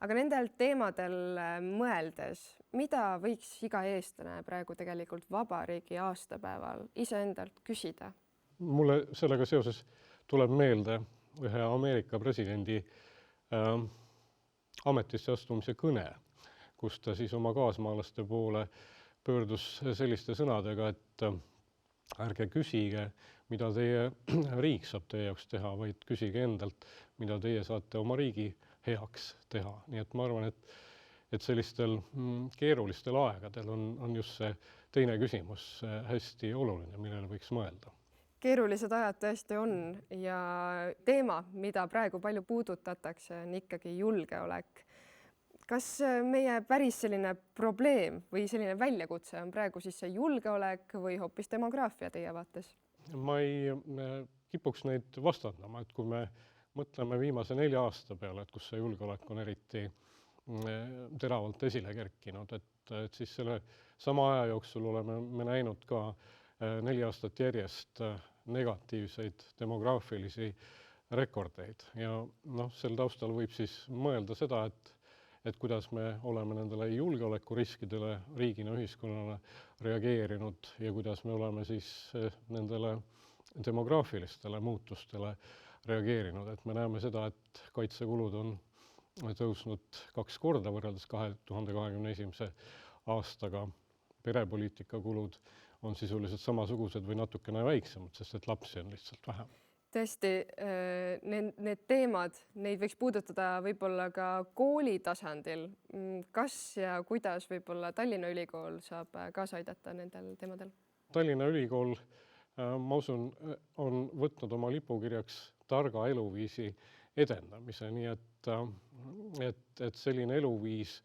[SPEAKER 1] Aga nendel teemadel mõeldes, mida võiks iga eestlane praegu tegelikult vabariigi aastapäeval iseendalt küsida?
[SPEAKER 12] Mulle sellega seoses tuleb meelde ühe Ameerika presidendi ametisse astumise kõne. kus ta siis oma kaasmaalaste poole pöördus selliste sõnadega, et ärge küsige, mida teie riik saab teie jaoks teha, vaid küsige endalt, mida teie saate oma riigi heaks teha. Nii et ma arvan, et sellistel keerulistel aegadel on just see teine küsimus hästi oluline, millele võiks mõelda.
[SPEAKER 1] Keerulised ajad tõesti on ja teema, mida praegu palju puudutatakse, on ikkagi julgeolek. Kas meie päris selline probleem või selline väljakutse on praegu siis see julgeolek või hoopis demograafia teie vaates?
[SPEAKER 12] Ma ei kipuks neid vastandama, et kui me mõtleme viimase 4 aasta peale, et kus see julgeolek on eriti teravalt esile kerkinud, et siis selle sama aja jooksul oleme me näinud ka 4 aastat järjest negatiivseid demograafilisi rekordeid ja sel taustal võib siis mõelda seda, et kuidas me oleme nendele julgeolekuriskidele riigina ühiskonnale reageerinud ja kuidas me oleme siis nendele demograafilistele muutustele reageerinud. Et me näeme seda, et kaitsekulud on tõusnud 2 korda võrreldes 2021. aastaga. Perepoliitika kulud on sisuliselt samasugused või natukene väiksemad, sest et lapsi on lihtsalt vähem.
[SPEAKER 1] Tõesti, need teemad, neid võiks puudutada võib-olla ka kooli tasandil. Kas ja kuidas võib-olla Tallinna Ülikool saab kaasa aidata nendel teemadel?
[SPEAKER 12] Tallinna Ülikool, ma usun, on võtnud oma lipukirjaks targa eluviisi edendamise, nii et selline eluviis,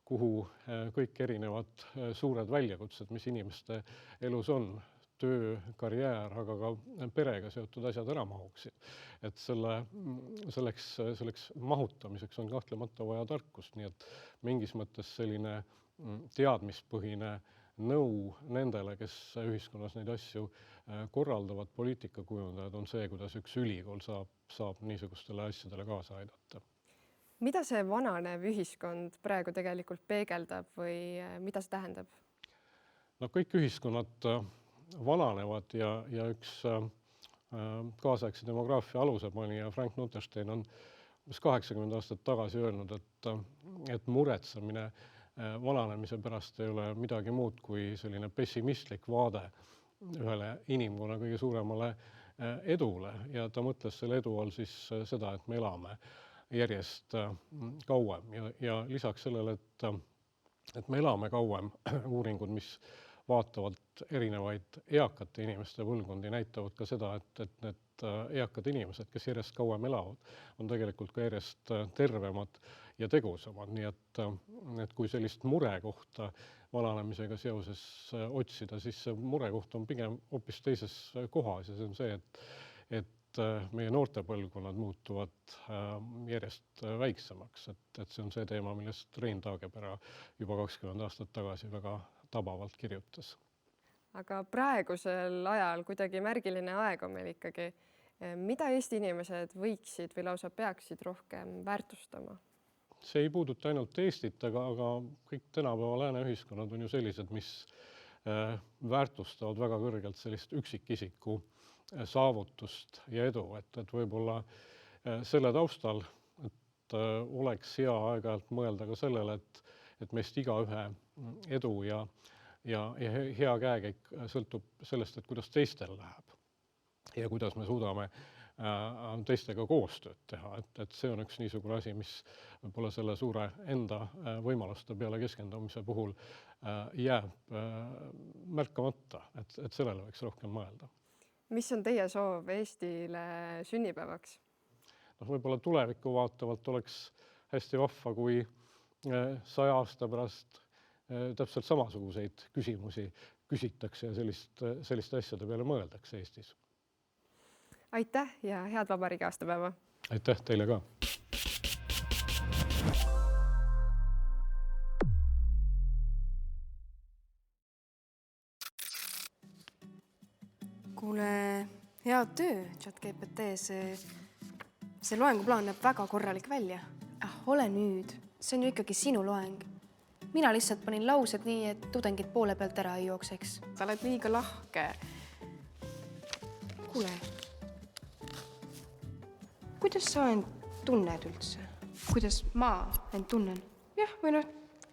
[SPEAKER 12] kuhu kõik erinevad suured väljakutsed, mis inimeste elus on, töö, karjäär, aga ka perega seotud asjad ära mahuksid. Et selleks mahutamiseks on kahtlemata vaja tarkust, nii et mingis mõttes selline teadmispõhine nõu nendele, kes ühiskonnas neid asju korraldavad, poliitikakujundajad, on see, kuidas üks ülikool saab niisugustele asjadele kaasa aidata.
[SPEAKER 1] Mida see vananev ühiskond praegu tegelikult peegeldab või mida see tähendab?
[SPEAKER 12] Kõik ühiskonnad vananevad ja üks kaasaegse demograafia alusepanija Frank Notenstein on 80 aastat tagasi öelnud, et muretsemine vananemise pärast ei ole midagi muud kui selline pessimistlik vaade ühele inimkonna kõige suuremale edule ja ta mõtles selle edu all siis seda, et me elame järjest kauem ja lisaks sellele, et me elame kauem, uuringud, mis vaatavad erinevaid eakate inimeste põlvkondi, näitavad ka seda, et need eakad inimesed, kes järjest kauem elavad, on tegelikult ka järjest tervemad ja tegusamad. Nii et kui sellist murekohta vananemisega seoses otsida, siis see murekoht on pigem hoopis teises kohas ja see on see, et meie noorte põlvkonnad muutuvad järjest väiksemaks. Et see on see teema, millest Rein Taagepera juba 20 aastat tagasi väga tabavalt kirjutas.
[SPEAKER 1] Aga praegusel ajal kuidagi märgiline aeg on meil ikkagi. Mida Eesti inimesed võiksid või lausa peaksid rohkem väärtustama?
[SPEAKER 12] See ei puuduta ainult Eestit, aga kõik tänapäeva lääne ühiskonnad on ju sellised, mis väärtustavad väga kõrgelt sellist üksikisiku saavutust ja edu, et võib-olla selle taustal, et oleks hea aeg-ajalt mõelda ka sellele, et meist igaühe edu ja hea käekäik sõltub sellest, et kuidas teistel läheb ja kuidas me suudame teistega koostööd teha, et see on üks niisugune asi, mis võib-olla selle suure enda võimaluste peale keskendumise puhul jääb märkamata, et sellele võiks rohkem mõelda.
[SPEAKER 1] Mis on teie soov Eestile sünnipäevaks?
[SPEAKER 12] Võib-olla tulevikku vaatavalt oleks hästi vahva, kui 100 aasta pärast täpselt samasuguseid küsimusi küsitakse ja selliste asjade peale mõeldakse Eestis.
[SPEAKER 1] Aitäh ja head vabariigi aastapäeva!
[SPEAKER 12] Aitäh teile ka!
[SPEAKER 5] Kuule, head töö, ChatGPT, see loenguplaan näeb väga korralik välja. Ole nüüd, see on ju ikkagi sinu loeng. Mina lihtsalt panin laused nii, et tudengid poole pealt ära ei jookseks.
[SPEAKER 1] Sa oled liiga lahke.
[SPEAKER 5] Kuule, kuidas sa end tunned üldse? Kuidas ma end tunnen? Jah, või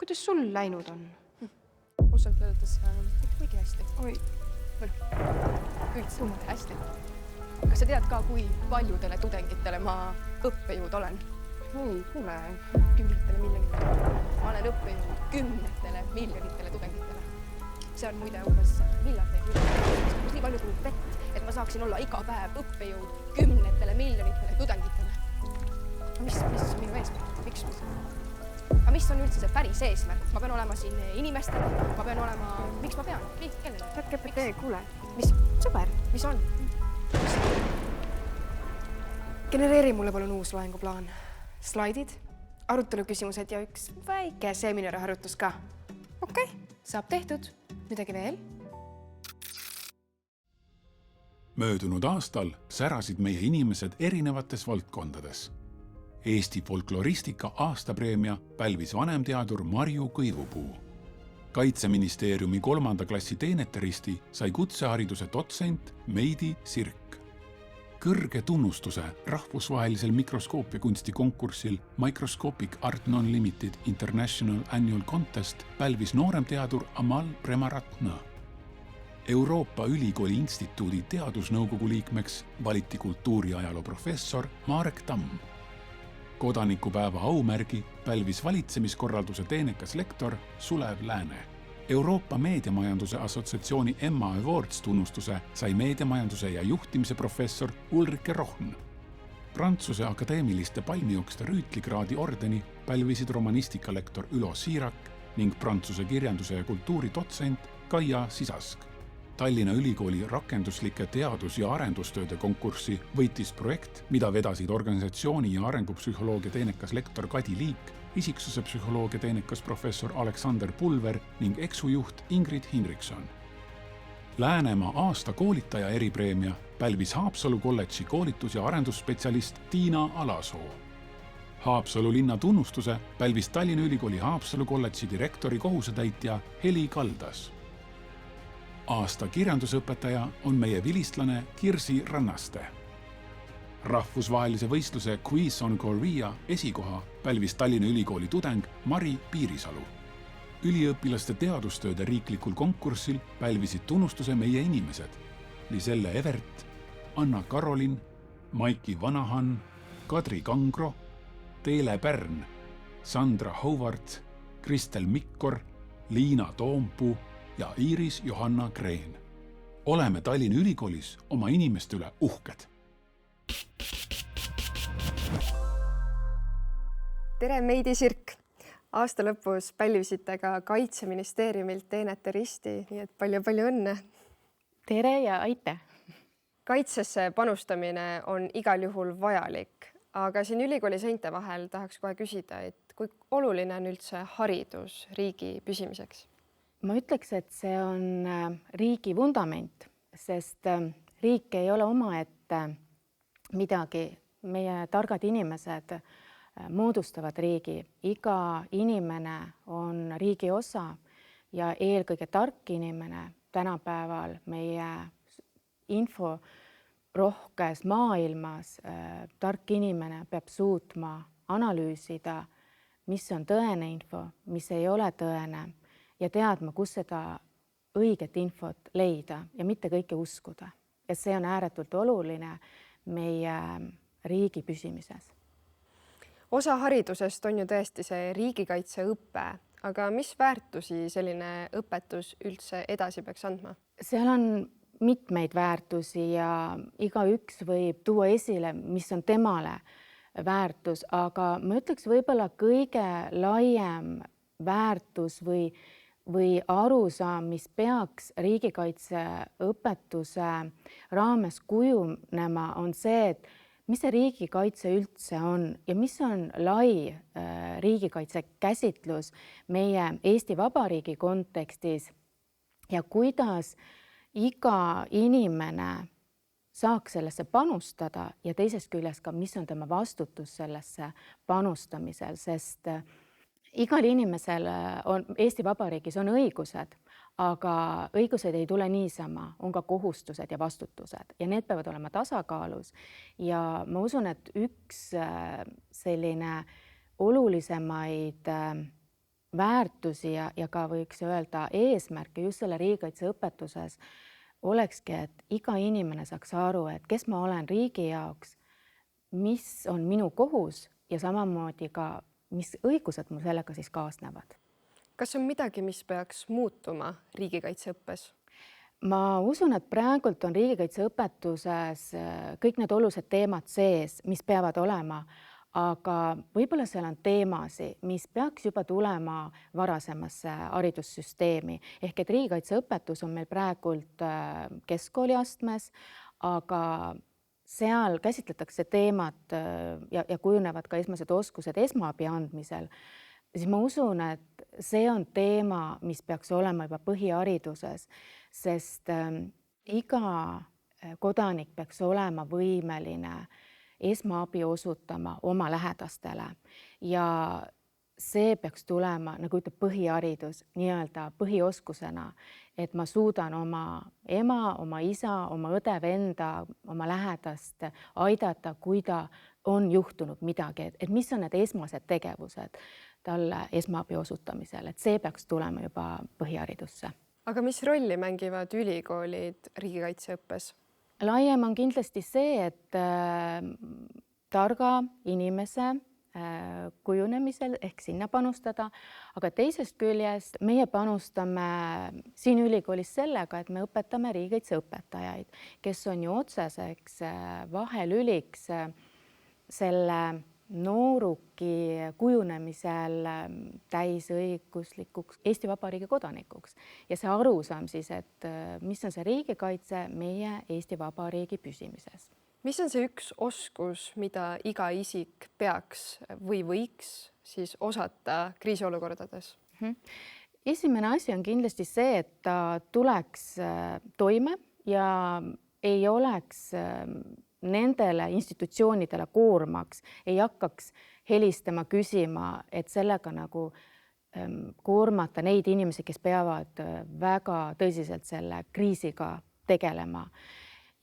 [SPEAKER 5] kuidas sul läinud on?
[SPEAKER 1] Ausalt öeldes
[SPEAKER 5] Kuigi hästi.
[SPEAKER 1] oi,
[SPEAKER 5] Üldse hästi. Kas sa tead ka, kui paljudele tudengitele ma õppejõud olen?
[SPEAKER 1] ei, kuule,
[SPEAKER 5] 10 miljonitele. Ma olen õppejõud 10 miljonitele tudengitele. See on muide umbes miljardi. Nii palju kulub vett, et ma saaksin olla iga päev õppejõud 10 miljonitele tudengitele. Mis on minu eesmärk? Aga mis on üldse see päris eesmärk? Ma pean olema siin inimestele, ma pean olema... Miks ma pean? Kellele?
[SPEAKER 1] GPT, kuule.
[SPEAKER 5] Mis? Sõber, mis on? Genereeri mulle palun uus loenguplaan. Slaidid, aruteluküsimused ja üks väike seminariharjutus ka. Okei, saab tehtud. Midagi veel?
[SPEAKER 11] Möödunud aastal särasid meie inimesed erinevates valdkondades. Eesti folkloristika aastapreemia pälvis vanemteadur Marju Kõivupuu. Kaitseministeeriumi 3. klassi teeneteristi sai kutsehariduse dotsent Meidi Sirk. Kõrge tunnustuse rahvusvahelisel mikroskoopiakunsti konkursil Microscopic Art Non-Limited International Annual Contest pälvis nooremteadur Amal Premaratna. Euroopa Ülikooli Instituudi teadusnõukogu liikmeks valiti kultuuriajaloo professor Marek Tamm. Kodanikupäeva aumärgi pälvis valitsemiskorralduse teenekas lektor Sulev Lääne. Euroopa Meediamajanduse Assotsiatsiooni Emma Awards tunnustuse sai meediamajanduse ja juhtimise professor Ulrike Rohn. Prantsuse akadeemiliste palmiokste rüütlikraadi ordeni pälvisid romanistika lektor Ülo Siirak ning prantsuse kirjanduse ja kultuuri dotsent Kaia Sisask. Tallinna Ülikooli rakenduslike teadus- ja arendustööde konkurssi võitis projekt, mida vedasid organisatsiooni ja arengupsühholoogia teenekas lektor Kadi Liik, isiksuse psühholoogia teenekas professor Aleksander Pulver ning eksujuht Ingrid Hinriksson. Läänemaa aasta koolitaja eripreemia pälvis Haapsalu kolledži koolitus- ja arendusspetsialist Tiina Alasoo. Haapsalu linna tunnustuse pälvis Tallinna Ülikooli Haapsalu kolledži direktori kohusetäitja Heli Kaldas. Aasta kirjandusõpetaja on meie vilistlane Kirsi Rannaste. Rahvusvahelise võistluse Quiz on Korea esikoha pälvis Tallinna Ülikooli tudeng Mari Piirisalu. Üliõpilaste teadustööde riiklikul konkursil pälvisid tunnustuse meie inimesed Liselle Evert, Anna Karolin, Maiki Vanahan, Kadri Kangro, Teele Pärn, Sandra Howard, Kristel Mikkor, Liina Toompuu ja Iiris Johanna Kreen. Oleme Tallinna Ülikoolis oma inimeste üle uhked.
[SPEAKER 1] tere, Meidi Sirk! Aasta lõpus pälvisite ka Kaitseministeeriumilt teeneteristi, nii et palju õnne!
[SPEAKER 8] Tere ja aitäh!
[SPEAKER 1] Kaitsesse panustamine on igal juhul vajalik, aga siin ülikooli seinte vahel tahaks kohe küsida, et kui oluline on üldse haridus riigi püsimiseks?
[SPEAKER 8] Ma ütleks, et see on riigi vundament, sest riik ei ole omaette midagi. Meie targad inimesed moodustavad riigi. Iga inimene on riigi osa ja eelkõige tark inimene tänapäeval meie info rohkes maailmas. Tark inimene peab suutma analüüsida, mis on tõene info, mis ei ole tõene ja teadma, kus seda õiget infot leida ja mitte kõike uskuda. Ja see on ääretult oluline meie riigi püsimises.
[SPEAKER 1] Osa haridusest on ju tõesti see riigikaitseõpe, aga mis väärtusi selline õpetus üldse edasi peaks andma?
[SPEAKER 8] Seal on mitmeid väärtusi ja igaüks võib tuua esile, mis on temale väärtus, aga ma ütleks võib-olla kõige laiem väärtus või arusaam, mis peaks riigikaitseõpetuse raames kujunema, on see, et mis see riigikaitse üldse on ja mis on lai riigikaitse käsitlus meie Eesti Vabariigi kontekstis ja kuidas iga inimene saaks sellesse panustada ja teisest küljest ka, mis on tema vastutus sellesse panustamisel, sest igal inimesel on Eesti Vabariigis on õigused, aga õigused ei tule niisama, on ka kohustused ja vastutused ja need peavad olema tasakaalus. Ja ma usun, et üks selline olulisemaid
[SPEAKER 13] väärtusi ja ka võiks öelda eesmärke just selle riigikaitseõpetuses olekski, et iga inimene saaks aru, et kes ma olen riigi jaoks, mis on minu kohus ja samamoodi ka, mis õigused mul sellega siis kaasnevad.
[SPEAKER 1] Kas on midagi, mis peaks muutuma riigikaitseõppes?
[SPEAKER 13] Ma usun, et praegult on riigikaitseõpetuses kõik need olulised teemad sees, mis peavad olema, aga võib-olla seal on teemasid, mis peaks juba tulema varasemasse haridussüsteemi. Ehk et riigikaitseõpetus on meil praegult keskkooli astmes, aga seal käsitletakse teemat ja kujunevad ka esmased oskused esmaabi andmisel. Siis ma usun, et see on teema, mis peaks olema juba põhihariduses, sest iga kodanik peaks olema võimeline esmaabi osutama oma lähedastele ja see peaks tulema, nagu ütleb põhiharidus, nii-öelda põhioskusena, et ma suudan oma ema, oma isa, oma õde, venda, oma lähedast aidata, kui ta on juhtunud midagi, et mis on need esmased tegevused talle esmaabi osutamisel, et see peaks tulema juba põhiharidusse.
[SPEAKER 1] Aga mis rolli mängivad ülikoolid riigikaitseõppes?
[SPEAKER 13] Laiem on kindlasti see, et targa inimese kujunemisel ehk sinna panustada, aga teisest küljest meie panustame siin ülikoolis sellega, et me õpetame riigikaitseõpetajaid, kes on ju otseseks vahelüliks selle nooruki kujunemisel täisõiguslikuks Eesti Vabariigi kodanikuks. Ja see arusaam siis, et mis on see riigikaitse meie Eesti Vabariigi püsimises.
[SPEAKER 1] Mis on see üks oskus, mida iga isik peaks või võiks siis osata kriisiolukordades?
[SPEAKER 13] Esimene asi on kindlasti see, et ta tuleks toime ja ei oleks nendele institutsioonidele koormaks, ei hakkaks helistama, küsima, et sellega nagu koormata neid inimesi, kes peavad väga tõsiselt selle kriisiga tegelema.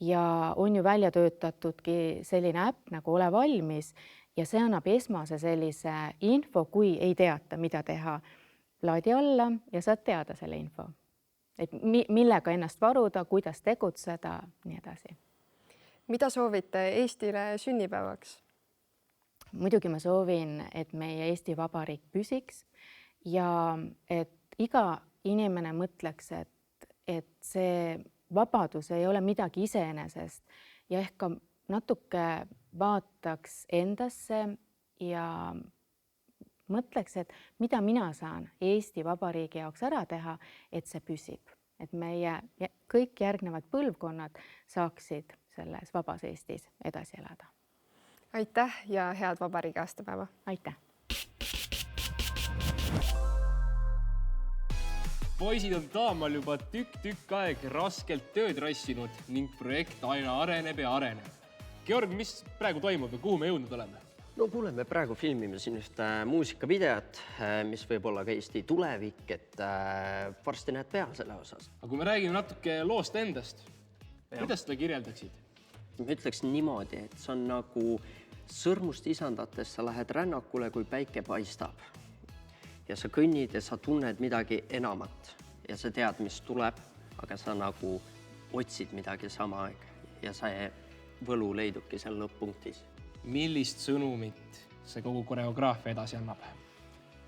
[SPEAKER 13] Ja on ju välja töötatudki selline äpp nagu Ole valmis ja see annab esmase sellise info, kui ei teata, mida teha. Laadi alla ja saad teada selle info. Et millega ennast varuda, kuidas tegutseda, nii edasi.
[SPEAKER 1] Mida soovite Eestile sünnipäevaks?
[SPEAKER 13] Muidugi ma soovin, et meie Eesti Vabariik püsiks ja et iga inimene mõtleks, et see vabadus ei ole midagi iseenesest ja ehk ka natuke vaataks endasse ja mõtleks, et mida mina saan Eesti Vabariigi jaoks ära teha, et see püsib. Et meie kõik järgnevad põlvkonnad saaksid selles vabas Eestis edasi elada.
[SPEAKER 1] Aitäh ja head vabariigi aastapäeva!
[SPEAKER 13] Aitäh!
[SPEAKER 2] Poisid on Taamal juba tükk aeg raskelt tööd rassinud ning projekt aina areneb ja areneb. Georg, mis praegu toimub ja kuhu me jõudnud oleme?
[SPEAKER 9] No kuule, me praegu filmime siin ühte muusikavideot, mis võib olla ka Eesti tulevik, et varsti näed peal selle osas.
[SPEAKER 2] Aga kui me räägime natuke loost endast, kuidas seda kirjeldaksid?
[SPEAKER 9] Ma ütleks niimoodi, et see on nagu sõrmust isandates sa lähed rännakule, kui päike paistab. Ja sa kõnnid ja sa tunned midagi enamat ja sa tead, mis tuleb, aga sa nagu otsid midagi sama aeg ja see võlu leidubki seal lõpp-punktis.
[SPEAKER 2] Millist sõnumit see kogu koreograafia edasi annab?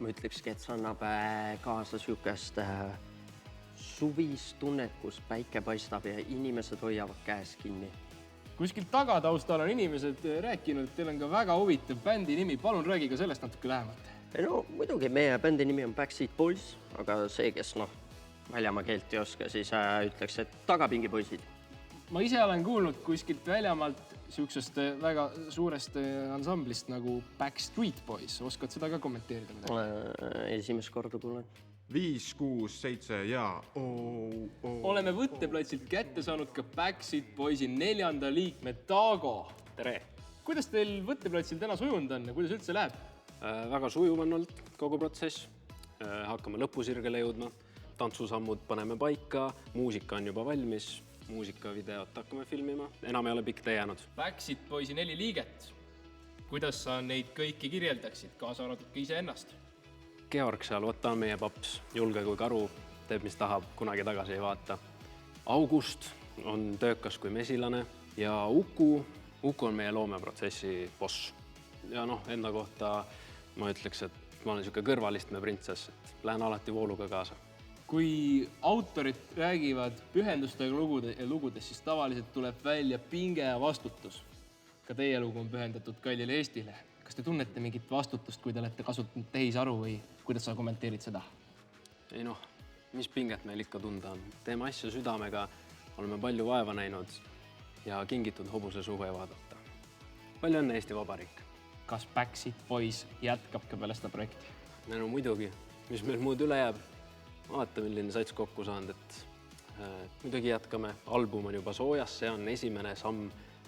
[SPEAKER 9] Ma ütlekski, et see annab kaasa sükest suvist tunnet, kus päike paistab ja inimesed hoiavad käes kinni.
[SPEAKER 2] Kuskilt tagataustal on inimesed rääkinud, et teil on ka väga huvitav bändi nimi. Palun räägi ka sellest natuke lähemalt.
[SPEAKER 9] No muidugi meie bändi nimi on Backseat Boys, aga see, kes väljamaa keelt ei oska, siis ütleks, et tagapingi poisid.
[SPEAKER 2] Ma ise olen kuulnud kuskilt väljamaalt siuksest väga suurest ansamblist nagu Backstreet Boys. Oskad seda ka kommenteerida midagi?
[SPEAKER 9] Esimest korda kuulen.
[SPEAKER 7] 5, 6, 7 ja
[SPEAKER 2] Oleme võtteplatsilt kätte saanud ka Backstreet Boysi 4. liikme Tago.
[SPEAKER 14] Tere!
[SPEAKER 2] Kuidas teil võtteplatsil täna sujunud on ja kuidas üldse läheb?
[SPEAKER 14] Väga sujuv on olnud kogu protsess. Hakkame lõpusirgele jõudma. Tantsusammud paneme paika, muusika on juba valmis, muusikavideot hakkame filmima. Enam ei ole pikk tee jäänud.
[SPEAKER 2] Backstreet Boysi 4 liiget. Kuidas sa neid kõiki kirjeldaksid, kaasa arvatud ka ise ennast?
[SPEAKER 14] Georg seal, võta meie paps, julge kui karu, teeb mis tahab, kunagi tagasi ei vaata. August on töökas kui mesilane ja Uku on meie loomeprotsessi boss. Ja enda kohta ma ütleks, et ma olen niisugune kõrvalistme printsess, et lähen alati vooluga kaasa.
[SPEAKER 2] Kui autorid räägivad pühendustega lugudes, siis tavaliselt tuleb välja pinge ja vastutus. Ka teie lugu on pühendatud kallile Eestile. Kas te tunnete mingit vastutust, kui te olete kasutanud tehisaru või kuidas sa kommenteerid seda?
[SPEAKER 14] Ei mis pinget meil ikka tunda on. Teeme asja südamega, oleme palju vaeva näinud ja kingitud hobuse suhu ei vaadata. Palju õnne Eesti Vabariik!
[SPEAKER 2] Kas Backseat Boys jätkab ka peale seda projekti?
[SPEAKER 14] Muidugi, mis meil muud üle jääb. Vaata, milline sats kokku saanud, et muidugi jätkame. Album on juba soojas, see on esimene samm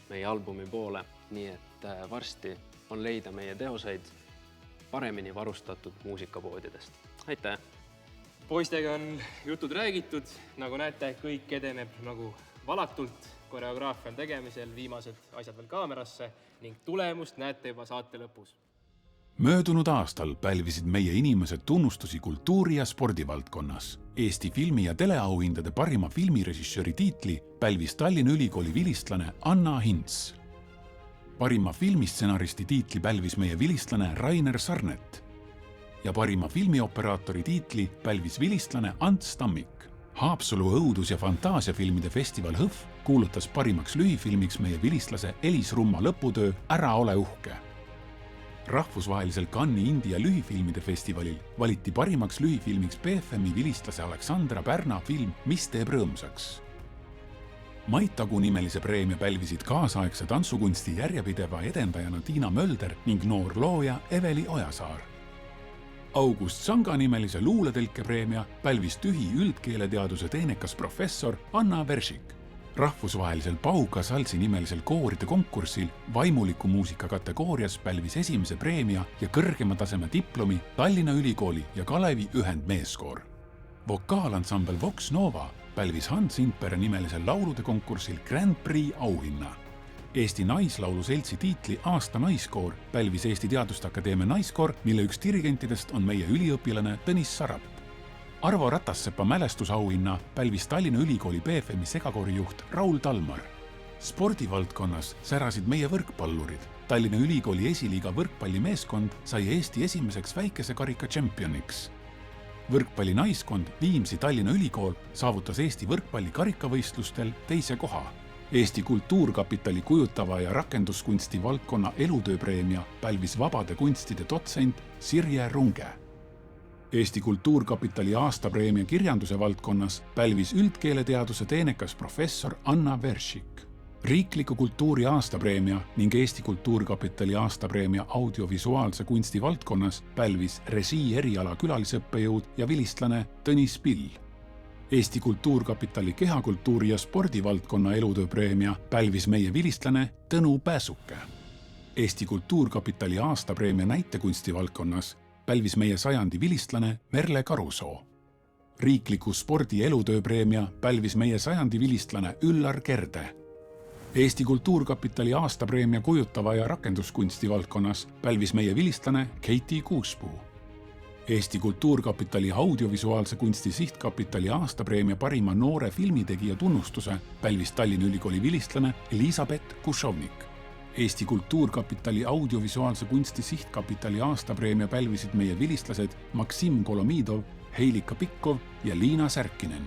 [SPEAKER 14] meie albumi poole. Nii et varsti on leida meie teoseid paremini varustatud muusikapoodidest. Aitäh!
[SPEAKER 2] Poistega on jutud räägitud, nagu näete, kõik edeneb nagu valatult. Koreograafia on tegemisel, viimased asjad veel kaamerasse ning tulemust näete juba saate lõpus.
[SPEAKER 11] Möödunud aastal pälvisid meie inimesed tunnustusi kultuuri- ja spordivaldkonnas. Eesti filmi- ja teleauhindade parima filmirežissööri tiitli pälvis Tallinna Ülikooli vilistlane Anna Hints. Parima filmistsenaristi tiitli pälvis meie vilistlane Rainer Sarnet ja parima filmioperaatori tiitli pälvis vilistlane Ants Tammik. Haapsalu õudus- ja fantaasiafilmide festival HÕF kuulutas parimaks lühifilmiks meie vilistlase Elis Rumma lõputöö Ära ole uhke. Rahvusvahelisel Cannes'i India lühifilmide festivalil valiti parimaks lühifilmiks BFM-i vilistlase Aleksandra Pärna film Mis teeb rõõmsaks. Maitagu nimelise preemia pälvisid kaasaegse tantsukunsti järjepideva edendajana Tiina Mölder ning noor looja Eveli Ojasaar. August Sanga nimelise luuletõlkepreemia pälvis tühi üldkeeleteaduse teenekas professor Anna Veršik. Rahvusvahelisel Pauka Salsi nimelisel kooride konkursil vaimuliku muusika kategoorias pälvis esimese preemia ja kõrgema taseme diplomi Tallinna Ülikooli ja Kalevi ühendmeeskoor. Vokaalansambel Vox Nova pälvis Hans Impere nimelisel laulude konkursil Grand Prix auhinna. Eesti Naislaulu seltsi tiitli Aasta naiskoor pälvis Eesti Teaduste Akadeemia naiskoor, mille üks dirigentidest on meie üliõpilane Tõnis Sarap. Arvo Ratassepa mälestusauhinna pälvis Tallinna Ülikooli BFM-i segakoorijuht Raul Talmar. Spordivaldkonnas särasid meie võrkpallurid. Tallinna Ülikooli esiliiga võrkpallimeeskond sai Eesti esimeseks väikese karika tšempioniks. Võrkpalli naiskond Viimsi Tallinna Ülikool saavutas Eesti võrkpalli karikavõistlustel teise koha. Eesti Kultuurkapitali kujutava ja rakenduskunsti valdkonna elutööpreemia pälvis vabade kunstide dotsent Sirje Runge. Eesti Kultuurkapitali aastapreemia kirjanduse valdkonnas pälvis üldkeeleteaduse teenekas professor Anna Veršik. Riikliku kultuuri aastapreemia ning Eesti Kultuurkapitali aastapreemia audiovisuaalse kunsti valdkonnas pälvis režii eriala külalisõppejõud ja vilistlane Tõnis Pill. Eesti Kultuurkapitali kehakultuuri ja spordivaldkonna elutööpreemia pälvis meie vilistlane Tõnu Pääsuke. Eesti Kultuurkapitali aastapreemia näitekunsti valdkonnas pälvis meie sajandi vilistlane Merle Karusoo. Riikliku spordi elutööpreemia pälvis meie sajandi vilistlane Üllar Kerde. Eesti Kultuurkapitali aastapreemia kujutava ja rakenduskunsti valdkonnas pälvis meie vilistlane Keiti Kuuspuu. Eesti Kultuurkapitali audiovisuaalse kunsti sihtkapitali aastapreemia parima noore filmitegija tunnustuse pälvis Tallinna Ülikooli vilistlane Elisabeth Kušovnik. Eesti Kultuurkapitali audiovisuaalse kunsti sihtkapitali aastapreemia pälvisid meie vilistlased Maksim Kolomidov, Heilika Pikkov ja Liina Särkinen.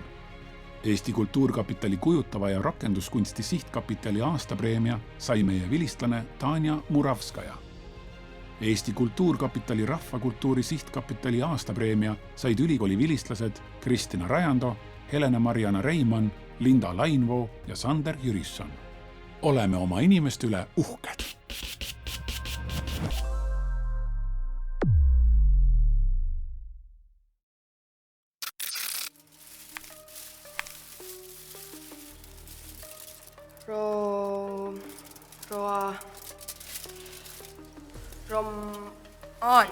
[SPEAKER 11] Eesti Kultuurkapitali kujutava ja rakenduskunsti sihtkapitali aastapreemia sai meie vilistlane Tanja Muravskaja. Eesti Kultuurkapitali rahvakultuuri sihtkapitali aastapreemia said ülikooli vilistlased Kristina Rajando, Helena-Mariana Reimann, Linda Lainvoo ja Sander Jürisson. Oleme oma inimeste üle uhked.
[SPEAKER 15] Romaan.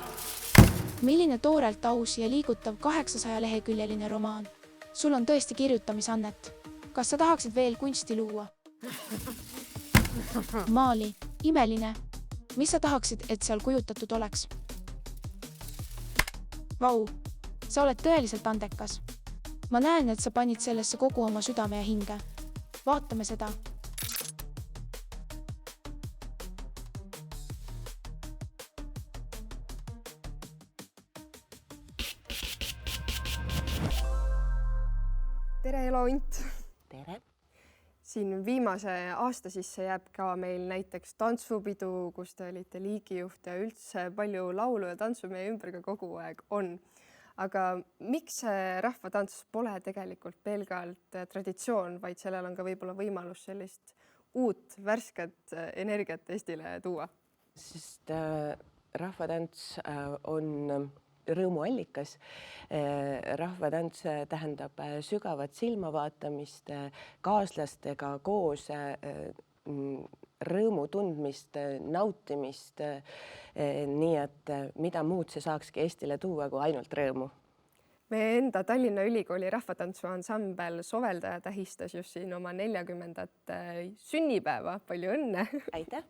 [SPEAKER 15] Milline toorelt aus ja liigutav 800-leheküljeline romaan. Sul on tõesti kirjutamisannet. Kas sa tahaksid veel kunsti luua? Maali, imeline. Mis sa tahaksid, et seal kujutatud oleks? Vau, sa oled tõeliselt andekas. Ma näen, et sa panid sellesse kogu oma südame ja hinge. Vaatame seda.
[SPEAKER 1] Tere, Elo Unt!
[SPEAKER 16] Tere!
[SPEAKER 1] Siin viimase aasta sisse jääb ka meil näiteks tantsupidu, kus te olite liigijuht ja üldse palju laulu ja tantsu meie ümber ka kogu aeg on. Aga miks see rahvatants pole tegelikult pelgalt traditsioon, vaid sellel on ka võib-olla võimalus sellist uut värsket energiat Eestile tuua?
[SPEAKER 16] Sest rahvatants on rõõmuallikas. Rahvatants tähendab sügavat silmavaatamist, kaaslastega koos rõõmu tundmist, nautimist, nii et mida muud see saakski Eestile tuua kui ainult rõõmu.
[SPEAKER 1] Meie enda Tallinna Ülikooli rahvatantsu ansambel Soveldaja tähistas just siin oma 40. sünnipäeva. Palju õnne!
[SPEAKER 16] Aitäh!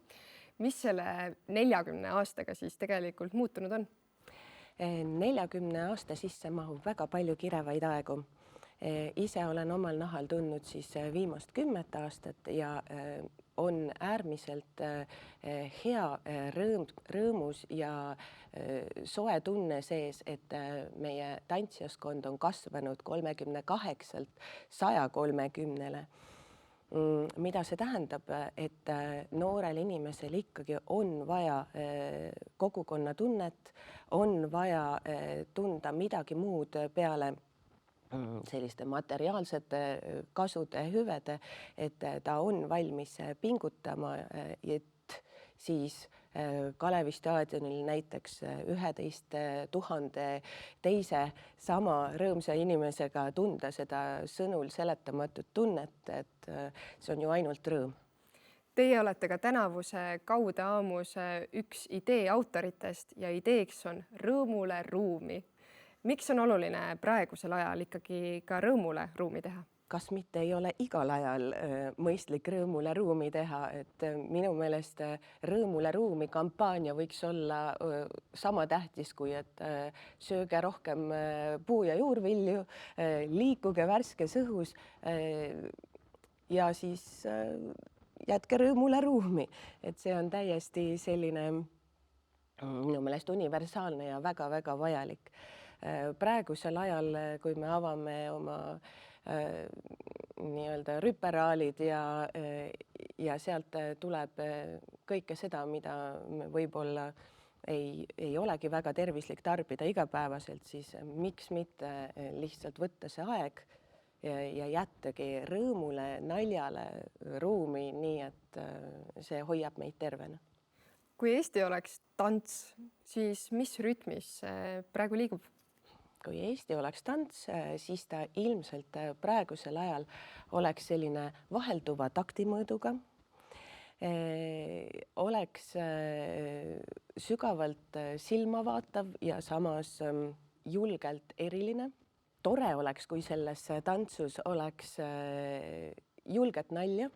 [SPEAKER 1] Mis selle 40 aastaga siis tegelikult muutunud on?
[SPEAKER 16] 40 aasta sisse mahub väga palju kirevaid aegu. Ise olen omal nahal tundnud siis viimast 10 aastat ja on äärmiselt hea rõõmus ja soe tunne sees, et meie tantsijaskond on kasvanud 38-lt 130-le. Mida see tähendab, et noorel inimesel ikkagi on vaja kogukonnatunnet, on vaja tunda midagi muud peale selliste materiaalsete kasude, hüvede, et ta on valmis pingutama, et siis Kalevi staadionil näiteks 11 000 teise sama rõõmsa inimesega tunda seda sõnul seletamatut tunnet, et see on ju ainult rõõm.
[SPEAKER 1] Teie olete ka tänavuse Kaudaamuse üks idee autoritest ja ideeks on rõõmule ruumi. Miks on oluline praegusel ajal ikkagi ka rõõmule ruumi teha?
[SPEAKER 16] Kas mitte ei ole igal ajal mõistlik rõõmule ruumi teha, et minu meelest rõõmule ruumi kampaania võiks olla sama tähtis kui, et sööge rohkem puu- ja juurvilju, liikuge värskes õhus ja siis jätke rõõmule ruumi. Et see on täiesti selline minu meelest universaalne ja väga-väga vajalik. Praegusel ajal, kui me avame oma nii-öelda rüperaalid ja sealt tuleb kõike seda, mida me võib-olla ei olegi väga tervislik tarbida igapäevaselt, siis miks mitte lihtsalt võtta see aeg ja jättagi rõõmule, naljale ruumi, nii et see hoiab meid tervena.
[SPEAKER 1] Kui Eesti oleks tants, siis mis rütmis praegu liigub?
[SPEAKER 16] Kui Eesti oleks tants, siis ta ilmselt praegusel ajal oleks selline vahelduva taktimõõduga, oleks sügavalt silmavaatav ja samas julgelt eriline. Tore oleks, kui selles tantsus oleks julget nalja,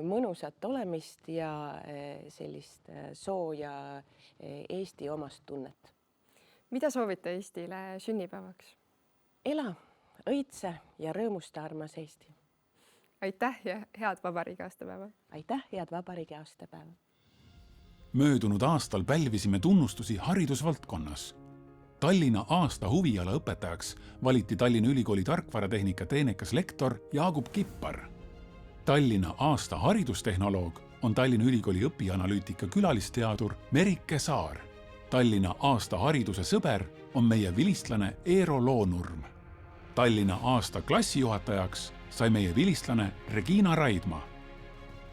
[SPEAKER 16] mõnusat olemist ja sellist sooja Eesti omast tunnet.
[SPEAKER 1] Mida soovite Eestile sünnipäevaks?
[SPEAKER 16] Ela, õitse ja rõõmusta, armas Eesti.
[SPEAKER 1] Aitäh ja head vabariigi aastapäeva.
[SPEAKER 16] Aitäh, head vabariigi aastapäeva.
[SPEAKER 11] Möödunud aastal pälvisime tunnustusi haridusvaldkonnas. Tallinna aasta huviala õpetajaks valiti Tallinna Ülikooli tarkvaratehnika teenekas lektor Jaagup Kippar. Tallinna aasta haridustehnoloog on Tallinna Ülikooli õpianalüütika külalisteadur Merike Saar. Tallinna aasta hariduse sõber on meie vilistlane Eero Loonurm. Tallinna aasta klassijuhatajaks sai meie vilistlane Regina Raidma.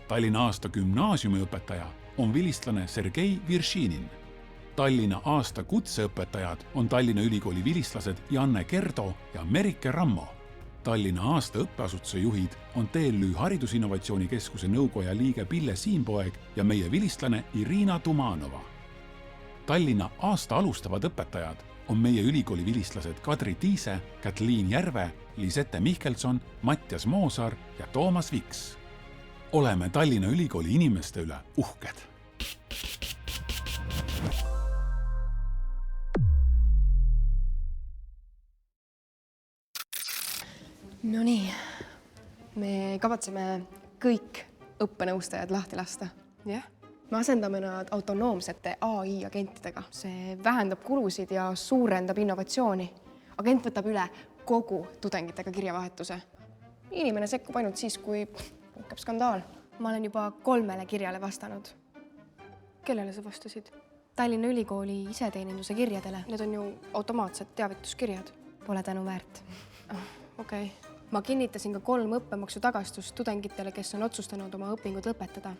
[SPEAKER 11] Tallinna aasta gümnaasiumiõpetaja on vilistlane Sergei Viršinin. Tallinna aasta kutseõpetajad on Tallinna Ülikooli vilistlased Janne Kerdo ja Merike Rammo. Tallinna aasta õppeasutuse juhid on TLÜ Haridusinnovatsiooni Keskuse nõukoja liige Pille Siimpoeg ja meie vilistlane Irina Tumanova. Tallinna aasta alustavad õpetajad on meie ülikooli vilistlased Kadri Tiise, Kätliin Järve, Lisette Mihkelson, Mattias Moosaar ja Toomas Viks. Oleme Tallinna Ülikooli inimeste üle uhked.
[SPEAKER 5] No nii, me kavatseme kõik õppenõustajad lahti lasta. Jah. Me asendame nad autonoomsete AI agentidega. See vähendab kulusid ja suurendab innovatsiooni. Agent võtab üle kogu tudengitega kirjavahetuse. Inimene sekkub ainult siis, kui puhkeb skandaal. Ma olen juba 3 kirjale vastanud. Kellele sa vastasid? Tallinna Ülikooli iseteeninduse kirjadele. Need on ju automaatsed teavituskirjad. Pole tänu väärt. Okei. Ma kinnitasin ka 3 õppemaksu tagastust tudengitele, kes on otsustanud oma õpingud lõpetada.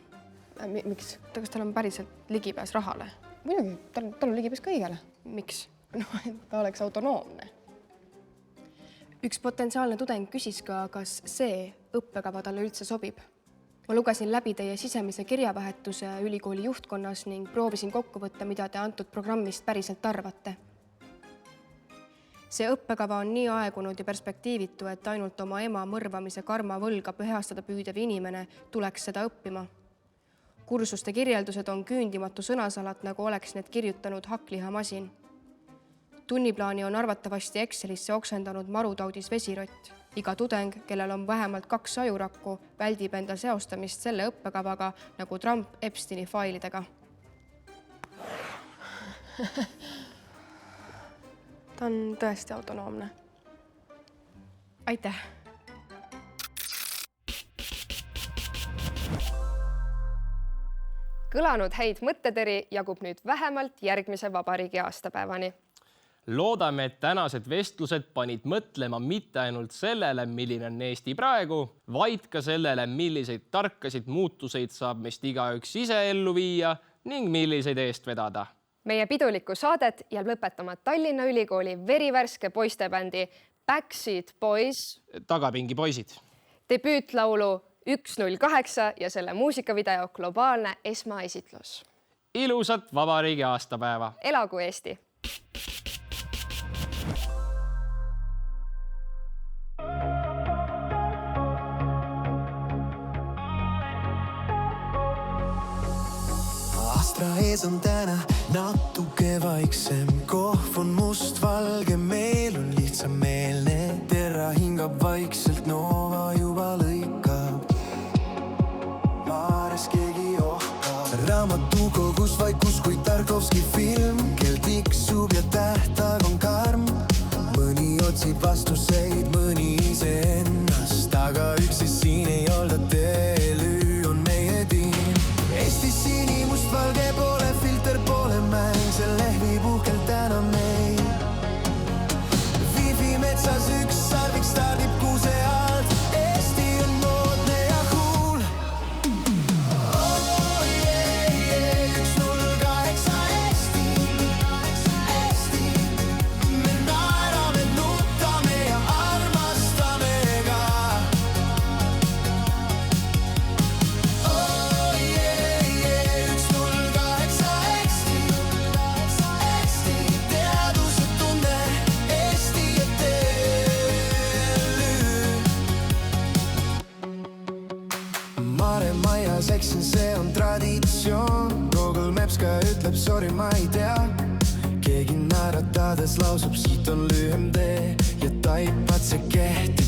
[SPEAKER 5] Miks? Kas tal on päriselt ligipääs rahale? Muidugi, tal on ligipääs kõigele. Miks? No, et ta oleks autonoomne. Üks potentsiaalne tudeng küsis ka, kas see õppekava talle üldse sobib. Ma lugesin läbi teie sisemise kirjavahetuse ülikooli juhtkonnas ning proovisin kokku võtta, mida te antud programmist päriselt arvate. See õppekava on nii aegunud ja perspektiivitu, et ainult oma ema mõrvamise karma võlga pühastada püüdev inimene tuleks seda õppima. Kursuste kirjeldused on küündimatu sõnasalat, nagu oleks need kirjutanud hakklihamasin. Tunniplaani on arvatavasti Excelisse oksendanud marutaudis vesirott. Iga tudeng, kellel on vähemalt 2 ajurakku, väldib enda seostamist selle õppekavaga nagu Trump Epsteini failidega. Ta on tõesti autonoomne. Aitäh!
[SPEAKER 1] Kõlanud häid mõtteteri jagub nüüd vähemalt järgmise vabariigi aastapäevani.
[SPEAKER 2] Loodame, et tänased vestlused panid mõtlema mitte ainult sellele, milline on Eesti praegu, vaid ka sellele, milliseid tarkasid muutuseid saab meist igaüks ise ellu viia ning milliseid eest vedada.
[SPEAKER 1] Meie pidulikku saadet jääb lõpetama Tallinna Ülikooli verivärske poistebändi Backseat Boys
[SPEAKER 2] Tagapingi poisid
[SPEAKER 1] debüütlaulu 108 ja selle muusikavideo globaalne esmaesitlus.
[SPEAKER 2] Ilusat vabariigi aastapäeva!
[SPEAKER 1] Elagu Eesti!
[SPEAKER 17] Astra ees on täna natuke vaiksem, kohv on mustvalge, meil on lihtsameelne. Terra hingab vaikselt, Nova juba lõikab. Maares keegi ohkab. Raamatukogus vaikus kui Tarkovski film, kel tiksub ja tähtaeg on karm. Mõni otsib vastuseid, mõni iseennast, aga üksi siin ei olda teelüü on meie tiim. Eesti sinimust valge poole, filter poole mäng, see lehvi puhkelt täna meil. Viivi metsas üks salvik stardib kuuse alt, Eesti on moodne ja cool. Oh yeah, 108 Eesti, me naerame, nutame ja armastame ka. Oh yeah, 108 Eesti, teaduse tunde, Eesti ja Mare Maias eksin, see on traditsioon. Google Maps ka ütleb, sorry, ma ei tea. Keegi naeratades lausub, siit on lühem tee ja taipad, see kehtib